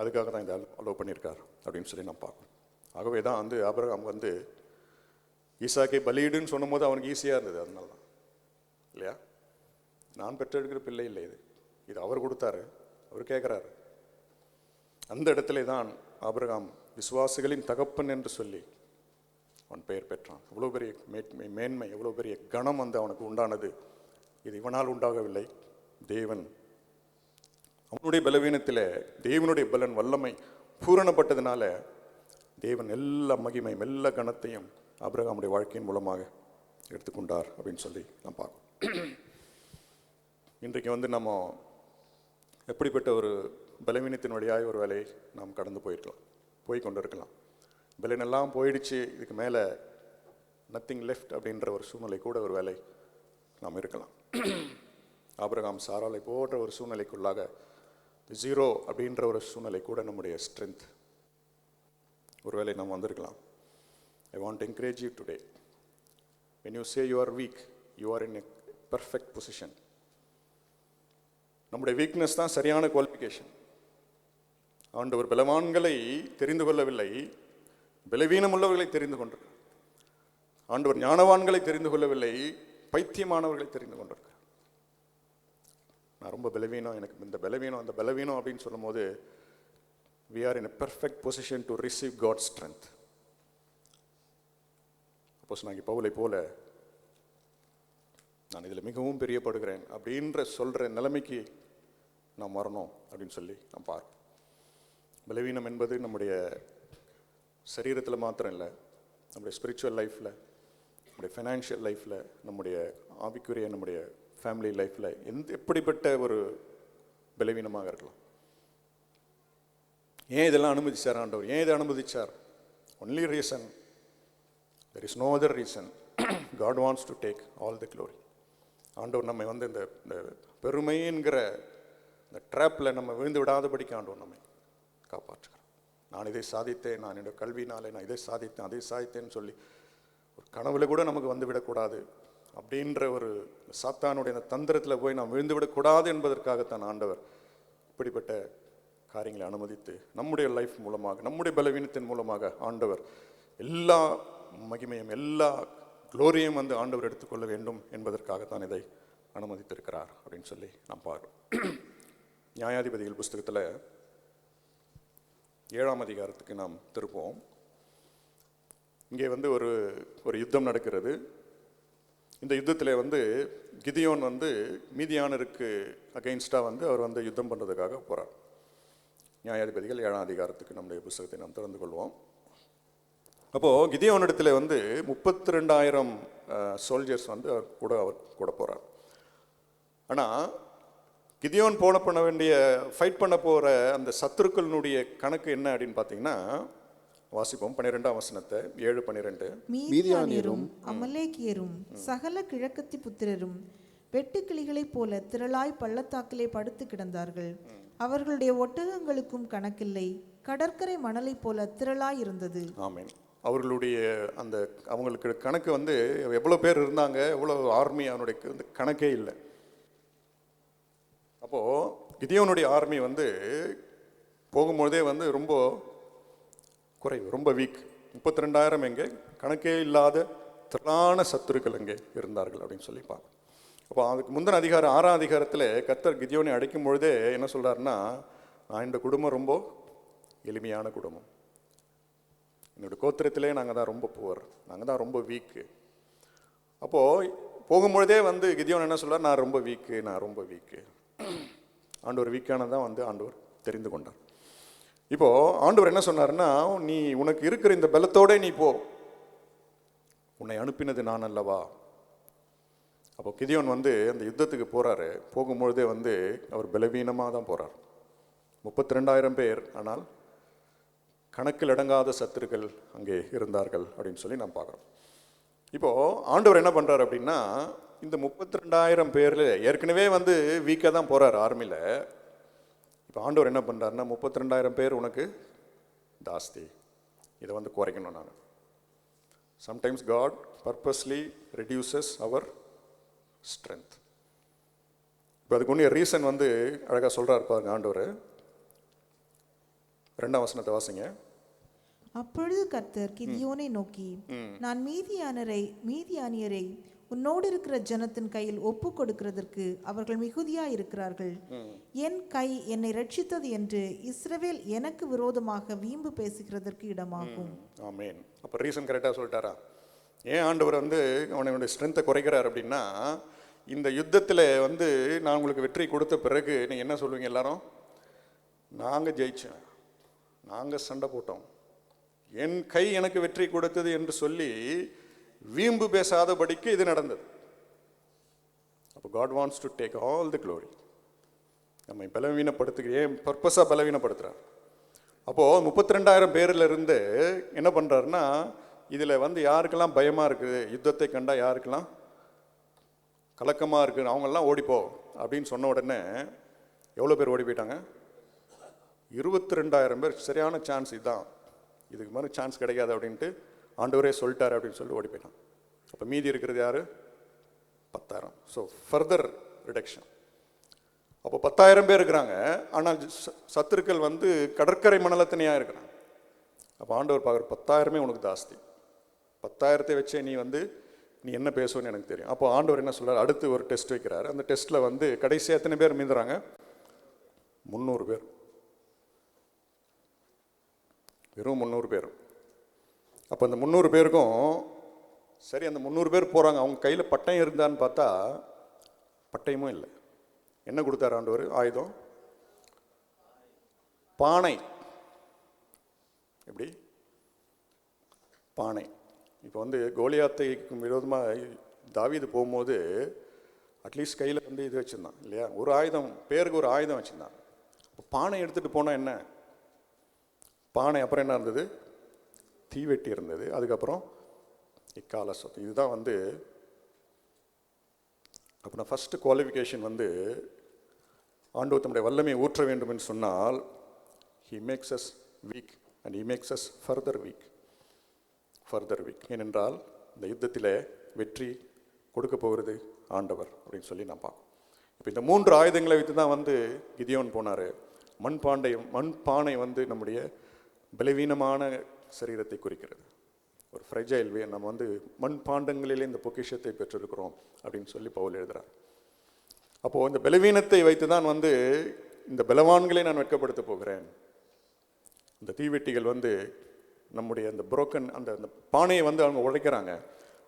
அதுக்காக தான் இதை அலோவ் பண்ணியிருக்கார் அப்படின்னு சொல்லி நான் பார்க்கணும். ஆகவே தான் வந்து ஆபிரகாம் வந்து ஈசாக்கை பலியிடுன்னு சொன்னும் போது அவனுக்கு ஈஸியாக இருந்தது. அதனால தான் இல்லையா? நான் பெற்றெடுக்கிற பிள்ளை இல்லை, இது அவர் கொடுத்தாரு, அவர் கேட்குறாரு. அந்த இடத்துல தான் ஆபிரகாம் விசுவாசிகளின் தகப்பன் என்று சொல்லி அவன் பெயர் பெற்றான். எவ்வளோ பெரிய மேன்மை, எவ்வளோ பெரிய கணம் வந்து அவனுக்கு உண்டானது. இது இவனால் உண்டாகவில்லை, தேவன் அவனுடைய பலவீனத்தில் தேவனுடைய பலன் வல்லமை பூரணப்பட்டதுனால தேவன் எல்லா மகிமையும் எல்லா கணத்தையும் ஆபிரகாமுடைய வாழ்க்கையின் மூலமாக எடுத்துக்கொண்டார் அப்படின்னு சொல்லி நான் பார்க்கணும். இன்றைக்கு வந்து நம்ம எப்படிப்பட்ட ஒரு பலவீனத்தின் வழியாக ஒரு வேலையை நாம் கடந்து போய் கொண்டு இருக்கலாம். பலனெல்லாம் போயிடுச்சு, இதுக்கு மேலே நத்திங் லெஃப்ட் அப்படின்ற ஒரு சூழ்நிலை கூட ஒரு வேலை நாம் இருக்கலாம். ஆபிரகாம் சாராளை போன்ற ஒரு சூழ்நிலைக்குள்ளாக 0 அப்படின்ற ஒரு சூழ்நிலை கூட நம்முடைய ஸ்ட்ரென்த் ஒருவேளை நாம் வந்திருக்கலாம். I want to encourage you today. when you say you are weak, you are in a perfect position. நம்முடைய வீக்னஸ் தான் சரியான குவாலிஃபிகேஷன். ஆண்டவர் பலவான்களை தெரிந்து கொள்ளவில்லை, பலவீனம் உள்ளவர்களை தெரிந்து கொண்டார். ஆண்டவர் ஞானவான்களை தெரிந்து கொள்ளவில்லை, பைத்தியமானவர்களை தெரிந்து கொண்டிருக்கார். நான் ரொம்ப பலவீனம், எனக்கு இந்த பலவீனம் அந்த பலவீனம் அப்படின்னு சொல்லும் போது we are in a perfect position to receive God's strength. அப்போஸ்தலனாகிய பவுலை போல நான் இதில் மிகவும் பிரியப்படுகிறேன் அப்படின்ற சொல்கிற நிலைமைக்கு நாம் வரணும் அப்படின்னு சொல்லி நாம் பார்ப்போம். பலவீனம் என்பது நம்முடைய சரீரத்தில் மாத்திரம் இல்லை, நம்முடைய ஸ்பிரிச்சுவல் லைஃப்பில், நம்முடைய ஃபைனான்ஷியல் லைஃப்பில், நம்முடைய ஆவிக்குரிய நம்முடைய ஃபேமிலி லைஃப்பில் எப்படிப்பட்ட ஒரு பலவீனமாக இருக்கலாம். ஏன் இதெல்லாம் அனுமதிச்சார் ஆண்டவர்? ஏன் இதை அனுமதிச்சார்? Only reason, there is no other reason. God wants to take all the glory. ஆண்டவர் நம்மை வந்து இந்த பெருமை என்கிற இந்த ட்ராப்பில் நம்ம விழுந்து விடாதபடிக்கு ஆண்டவர் நம்மை காப்பாற்றுகிறார். நான் இதை சாதித்தேன், நான் என்னோட கல்வினாலே நான் இதை சாதித்தேன், அதை சாதித்தேன்னு சொல்லி ஒரு கனவுல கூட நமக்கு வந்து விடக்கூடாது அப்படின்ற ஒரு சாத்தானுடைய அந்த தந்திரத்தில் போய் நாம் விழுந்து விடக்கூடாது என்பதற்காகத்தான் ஆண்டவர் இப்படிப்பட்ட காரியங்களை அனுமதித்து நம்முடைய லைஃப் மூலமாக, நம்முடைய பலவீனத்தின் மூலமாக ஆண்டவர் எல்லா மகிமையும் எல்லா குளோரியும் வந்து ஆண்டவர் எடுத்துக்கொள்ள வேண்டும் என்பதற்காகத்தான் இதை அனுமதித்திருக்கிறார் அப்படின்னு சொல்லி நாம் பார்க்கிறோம். நியாயாதிபதிகள் புஸ்தகத்தில் 7ஆம் அதிகாரத்துக்கு நாம் திருப்போம். இங்கே வந்து ஒரு யுத்தம் நடக்கிறது. இந்த யுத்தத்தில் வந்து கிதியோன் வந்து மீதியானருக்கு அகெயின்ஸ்டாக வந்து அவர் வந்து யுத்தம் பண்ணுறதுக்காக போகிறார். நியாயாதிபதிகள் 7ஆம் அதிகாரத்துக்கு நம்முடைய புஸ்தகத்தை நாம் திறந்து கொள்வோம். அப்போது கிதியோனிடத்தில் வந்து 32,000 சோல்ஜர்ஸ் வந்து அவர் கூட போகிறார். ஆனால் கிதியோன் பண்ண வேண்டிய ஃபைட் பண்ண போகிற அந்த சத்துருக்களினுடைய கணக்கு என்ன அப்படின்னு பார்த்தீங்கன்னா, வாசிப்போம் 12ஆம் வசனத்தை, 7:12. மீதியானியரும் அமலேக்கியரும் சகல கிழக்கத்தி புத்திரரும் வெட்டுக்கிளிகளைப் போல திரளாய் பள்ளத்தாக்கிலே படுத்து கிடந்தார்கள். அவர்களுடைய ஒட்டகங்களுக்கும் கணக்கில்லை, கடற்கரை மணலை போல திரளாய் இருந்தது. ஆமென். அவர்களுடைய அந்த அவங்களுக்கு கணக்கு வந்து எவ்வளோ பேர் இருந்தாங்க, எவ்வளோ ஆர்மி, அவனுடைய வந்து கணக்கே இல்லை. அப்போது கிதியோனுடைய ஆர்மி வந்து போகும்போதே வந்து ரொம்ப குறைவு, ரொம்ப வீக். 32,000 எங்கே, கணக்கே இல்லாத திரளான சத்துருக்கள் எங்கே இருந்தார்கள் அப்படின்னு சொல்லி பார்க்கணும். அப்போ அதுக்கு முந்தின அதிகாரம் 6ஆம் அதிகாரத்தில் கர்த்தர் கிதியோனை அடைக்கும் பொழுதே என்ன சொல்கிறாருன்னா, நான் இந்த குடும்பம் ரொம்ப எளிமையான குடும்பம், என்னோட கோத்திரத்திலே நாங்கள் தான் ரொம்ப புவர், நாங்கள் தான் ரொம்ப வீக்கு. அப்போது போகும்பொழுதே வந்து கிதியோன் என்ன சொல்கிறார், நான் ரொம்ப வீக்கு. ஆண்டவர் வீக்கானதான் வந்து ஆண்டவர் தெரிந்து கொண்டார். இப்போது ஆண்டவர் என்ன சொன்னார்னா, நீ உனக்கு இருக்கிற இந்த பலத்தோட நீ போ, உன்னை அனுப்பினது நான் அல்லவா. அப்போ கிதியோன் வந்து அந்த யுத்தத்துக்கு போகிறாரு. போகும்பொழுதே வந்து அவர் பலவீனமாக தான் போகிறார். 32,000 பேர், ஆனால் கணக்கில் அடங்காத சத்துருக்கள் அங்கே இருந்தார்கள் அப்படின்னு சொல்லி நாம் பார்க்குறோம். இப்போது ஆண்டவர் என்ன பண்ணுறாரு அப்படின்னா, இந்த 32,000 பேரில் ஏற்கனவே வந்து வீக்காக தான் போகிறார் ஆர்மியில். இப்போ ஆண்டவர் என்ன பண்ணுறாருன்னா, 32,000 பேர் உனக்கு ஜாஸ்தி, இதை வந்து குறைக்கணும். நான் sometimes God purposely reduces our strength. இப்போ அதுக்கு ஒன்றிய ரீசன் வந்து அழகாக சொல்கிறார் பாருங்க ஆண்டவர். 2ஆம் வசனத்தை வாசிங்க. அப்பொழுது கர்த்தர் கிதியோனை நோக்கி, நான் மீதியானியரை உன்னோடு இருக்கிற ஜனத்தின் கையில் ஒப்பு கொடுக்கிறதற்கு அவர்கள் மிகுதியா இருக்கிறார்கள். என் கை என்னை ரட்சித்தது என்று இஸ்ரவேல் எனக்கு விரோதமாக வீம்பு பேசுகிறதற்கு இடமாகும். ஆமென். அப்போ ரீசன் கரெக்டாக சொல்லிட்டாரா? ஏன் ஆண்டவர் வந்து அவனுடைய ஸ்ட்ரென்த்தை குறைக்கிறார் அப்படின்னா, இந்த யுத்தத்தில் வந்து நான் உங்களுக்கு வெற்றி கொடுத்த பிறகு நீங்கள் என்ன சொல்லுவீங்க எல்லாரும்? நாங்கள் ஜெயிச்சோம், நாங்கள் சண்டை போட்டோம், என் கை எனக்கு வெற்றி கொடுத்தது என்று சொல்லி வீம்பு பேசாதபடிக்கு இது நடந்தது. அப்போ God wants to take all the glory. நம்மை பலவீனப்படுத்துகிற, ஏன் பர்பஸாக பலவீனப்படுத்துகிறார். அப்போது 32,000 பேரில் இருந்து என்ன பண்ணுறாருன்னா, இதில் வந்து யாருக்கெல்லாம் பயமாக இருக்குது, யுத்தத்தை கண்டா யாருக்கெல்லாம் கலக்கமாக இருக்குது, அவங்கெல்லாம் ஓடிப்போ அப்படின்னு சொன்ன உடனே எவ்வளோ பேர் ஓடி போயிட்டாங்க? 22,000 பேர். சரியான சான்ஸ் இதுதான், இதுக்கு மாதிரி சான்ஸ் கிடைக்காது அப்படின்ட்டு ஆண்டவரே சொல்லிட்டார் அப்படின்னு சொல்லி ஓடி போயிட்டான். அப்போ மீதி இருக்கிறது யார்? 10,000. So further reduction. அப்போ 10,000 பேர் இருக்கிறாங்க, ஆனால் சத்துருக்கள் வந்து கடற்கரை மணலத்தனையாக இருக்கிறாங்க. அப்போ ஆண்டவர் பார்க்குற 10,000 உனக்கு ஜாஸ்தி, 10,000 வச்சே நீ வந்து நீ என்ன பேசுவேன்னு எனக்கு தெரியும். அப்போ ஆண்டவர் என்ன சொல்கிறார், அடுத்து ஒரு டெஸ்ட் வைக்கிறார். அந்த டெஸ்ட்டில் வந்து கடைசி எத்தனை பேர் மீந்துறாங்க? 300 பேர். வெறும் 300 பேர். அப்போ அந்த 300 பேருக்கும் சரி, அந்த 300 பேர் போகிறாங்க, அவங்க கையில் பட்டயம் இருந்தான்னு பார்த்தா பட்டயமும் இல்லை. என்ன கொடுத்தார் ஆண்டவர்? ஆயுதம், பானை. எப்படி? பானை. இப்போ வந்து கோலியாத்தைக்கு விரோதமாக தாவீது போகும்போது அட்லீஸ்ட் கையில் வந்து இது வச்சுருந்தான் இல்லையா, ஒரு ஆயுதம், பேருக்கு ஒரு ஆயுதம் வச்சுருந்தான். பானை எடுத்துகிட்டு போனால் என்ன, பானை அப்புறம் என்ன இருந்தது, தீவெட்டி இருந்தது, அதுக்கப்புறம் இக்கால சொத்து. இதுதான் வந்து அப்புறம் ஃபஸ்ட்டு குவாலிஃபிகேஷன் வந்து ஆண்டவர் தம்முடைய வல்லமையை ஊற்ற வேண்டும் என்று சொன்னால் he makes us weak and he makes us further weak. ஏனென்றால் இந்த யுத்தத்தில் வெற்றி கொடுக்க போகிறது ஆண்டவர் அப்படின்னு சொல்லி நான் பார்க்கணும். இப்போ இந்த 3 ஆயுதங்களை வைத்து தான் வந்து கிதியோன் போனார். மண்பானை வந்து நம்முடைய பலவீனமான சரீரத்தை குறிக்கிறது. ஒரு ஃப்ரெஜைல் வே, நம்ம வந்து மண்பாண்டங்களிலே இந்த பொக்கிஷத்தை பெற்றிருக்கிறோம் அப்படின்னு சொல்லி பவுல் எழுதுகிறார். அப்போது இந்த பலவீனத்தை வைத்து தான் வந்து இந்த பலவான்களை நான் வெட்கப்படுத்த போகிறேன். இந்த தீவெட்டிகள் வந்து நம்முடைய அந்த புரோக்கன் அந்த பானையை வந்து அவங்க உடைக்கிறாங்க.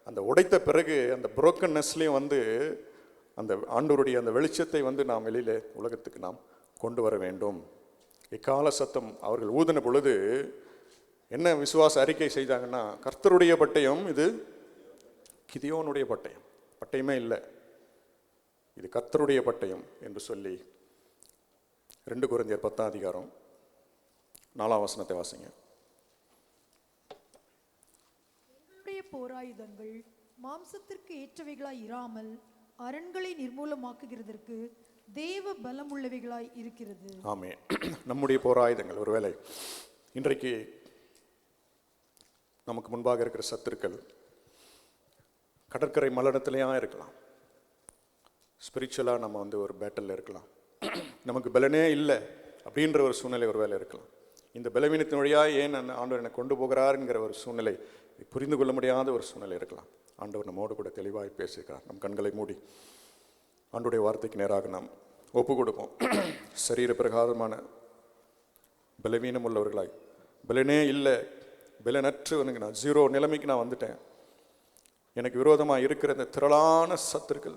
அந்த உடைத்த பிறகு அந்த புரோக்கன்னஸ்லேயும் வந்து அந்த ஆண்டவருடைய அந்த வெளிச்சத்தை வந்து நாம் வெளியில் உலகத்துக்கு நாம் கொண்டு வர வேண்டும். இக்கால சத்தம் அவர்கள் ஊதின பொழுது என்ன விசுவாச அறிக்கை செய்தாங்கன்னா, கர்த்தருடைய பட்டயம், இது கிதியோனுடைய பட்டயம், பட்டயமே இல்லை, இது கர்த்தருடைய பட்டயம் என்று சொல்லி 2 கொரிந்தியர் 10:4 வாசிங்க. எங்களுடைய போராயுதங்கள் மாம்சத்திற்கு ஏற்றவைகளாய் இராமல் அரண்களை நிர்மூலமாக்குகிறதற்கு தேவ பலமுள்ளவைகளாய் இருக்கிறது. ஆமென். நம்முடைய போராயுதங்கள், ஒருவேளை இன்றைக்கு நமக்கு முன்பாக இருக்கிற சத்துருக்கள் கடற்கரை மலடத்துலையாக இருக்கலாம், ஸ்பிரிச்சுவலாக நம்ம வந்து ஒரு பேட்டலில் இருக்கலாம், நமக்கு பலனே இல்லை அப்படின்ற ஒரு சூழ்நிலை ஒரு வேலை இருக்கலாம். இந்த பலவீனத்தின் வழியாக ஏன் ஆண்டவர் என்னை கொண்டு போகிறாருங்கிற ஒரு சூழ்நிலை, புரிந்து கொள்ள முடியாத ஒரு சூழ்நிலை இருக்கலாம். ஆண்டவர் நம்மோடு கூட தெளிவாக பேசுகிறார். நம் கண்களை மூடி ஆண்டவருடைய வார்த்தைக்கு நேராக நாம் ஒப்பு கொடுப்போம். சரீர பிரகாரமான பலவீனம் உள்ளவர்களாய், பலனே இல்லை, பலனற்றவனுங்க, நான் 0 நிலைமைக்கு நான் வந்துட்டேன், எனக்கு விரோதமாக இருக்கிற இந்த திரளான சத்துருக்கள்,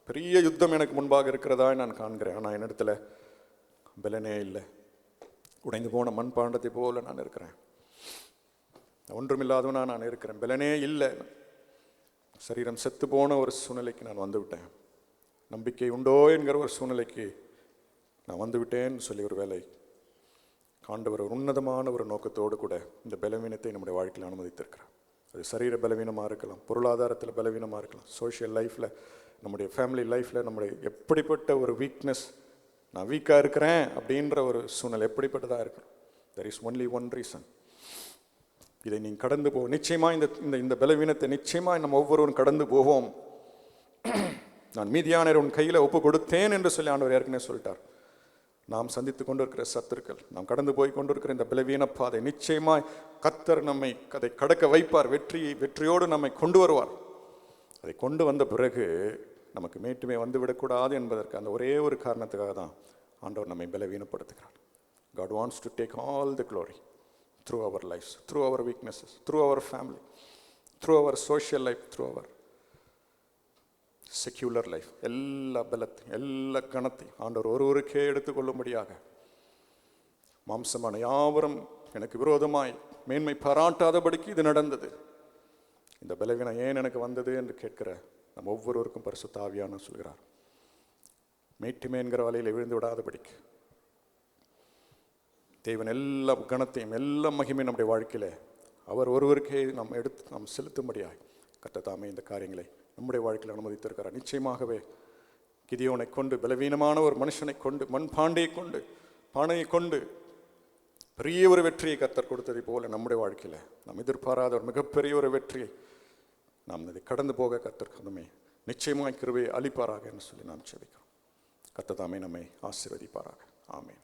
பெரிய யுத்தம் எனக்கு முன்பாக இருக்கிறதா நான் காண்கிறேன். ஆனால் என்னிடத்துல பலனே இல்லை, உடைந்து போன மண்பாண்டத்தை போல நான் இருக்கிறேன், ஒன்றுமில்லாதவனா நான் இருக்கிறேன், பலனே இல்லை, சரீரம் செத்து போன ஒரு சூழ்நிலைக்கு நான் வந்துவிட்டேன், நம்பிக்கை உண்டோ என்கிற ஒரு சூழ்நிலைக்கு நான் வந்துவிட்டேன்னு சொல்லி ஒரு வேலை ஆண்டவர் ஒரு உன்னதமான ஒரு நோக்கத்தோடு கூட இந்த பலவீனத்தை நம்முடைய வாழ்க்கையில் அனுமதித்திருக்கிறார். அது சரீர பலவீனமாக இருக்கலாம், பொருளாதாரத்தில் பலவீனமாக இருக்கலாம், சோஷியல் லைஃப்பில், நம்முடைய ஃபேமிலி லைஃப்பில், நம்முடைய எப்படிப்பட்ட ஒரு வீக்னஸ், நான் வீக்காக இருக்கிறேன் அப்படின்ற ஒரு சூழ்நிலை எப்படிப்பட்டதாக இருக்கணும். There is only one reason. இதை நீங்கள் கடந்து போவோம். நிச்சயமாக இந்த பலவீனத்தை நிச்சயமாக நம்ம ஒவ்வொருவரும் கடந்து போவோம். நான் மீதியானர் உன் கையில் ஒப்பு கொடுத்தேன் என்று சொல்லி ஆண்டவர் ஏற்கனவே சொல்லிட்டார். நாம் சந்தித்து கொண்டிருக்கிற சத்துருக்கள், நாம் கடந்து போய் கொண்டிருக்கிற இந்த பலவீன பாதை நிச்சயமாய் கர்த்தர் நம்மை அதை கடக்க வைப்பார், வெற்றியோடு நம்மை கொண்டு வருவார். அதை கொண்டு வந்த பிறகு நமக்கு மேட்டுமே வந்து விடக்கூடாது என்பதற்கு அந்த ஒரே ஒரு காரணத்துக்காக தான் ஆண்டவர் நம்மை பலவீனப்படுத்துகிறார். God wants to take all the glory through our lives, through our weaknesses, through our family, through our social life, through our secular life. எல்லா பலத்தையும் எல்லா கணத்தையும் ஆண்டவர் ஒருவருக்கே எடுத்துக்கொள்ளும்படியாக மாம்சமான யாவரும் எனக்கு விரோதமாய் மேன்மை பாராட்டாதபடிக்கு இது நடந்தது. இந்த பலவீனம் ஏன் எனக்கு வந்தது என்று கேட்கிற நம்ம ஒவ்வொருவருக்கும் பரிசுத்த ஆவியானவர் சொல்கிறார், மேட்டுமே என்கிற வலையில் விழுந்து விடாதபடிக்கு தேவன் எல்லா கணத்தையும் எல்லா மகிமையும் நம்முடைய வாழ்க்கையில் அவர் ஒருவருக்கே நாம் செலுத்தும்படியாய் கர்த்தர் தாமே இந்த காரியங்களை நம்முடைய வாழ்க்கையில் அனுமதித்திருக்கிறார். நிச்சயமாகவே கிதியோனை கொண்டு, பலவீனமான ஒரு மனுஷனை கொண்டு, மண்பாண்டையை கொண்டு, பானையை கொண்டு பெரிய ஒரு வெற்றியை கர்த்தர் கொடுத்ததை போல நம்முடைய வாழ்க்கையில் நாம் எதிர்பாராத ஒரு மிகப்பெரிய ஒரு வெற்றியை நாம் அதை கடந்து போக கர்த்தர் நம்மை நிச்சயமாய் கிருபையை அளிப்பாராக என்று சொல்லி நாம் ஜெபிக்கிறோம். கர்த்தர் தாமே நம்மை ஆசீர்வதிப்பாராக. ஆமென்.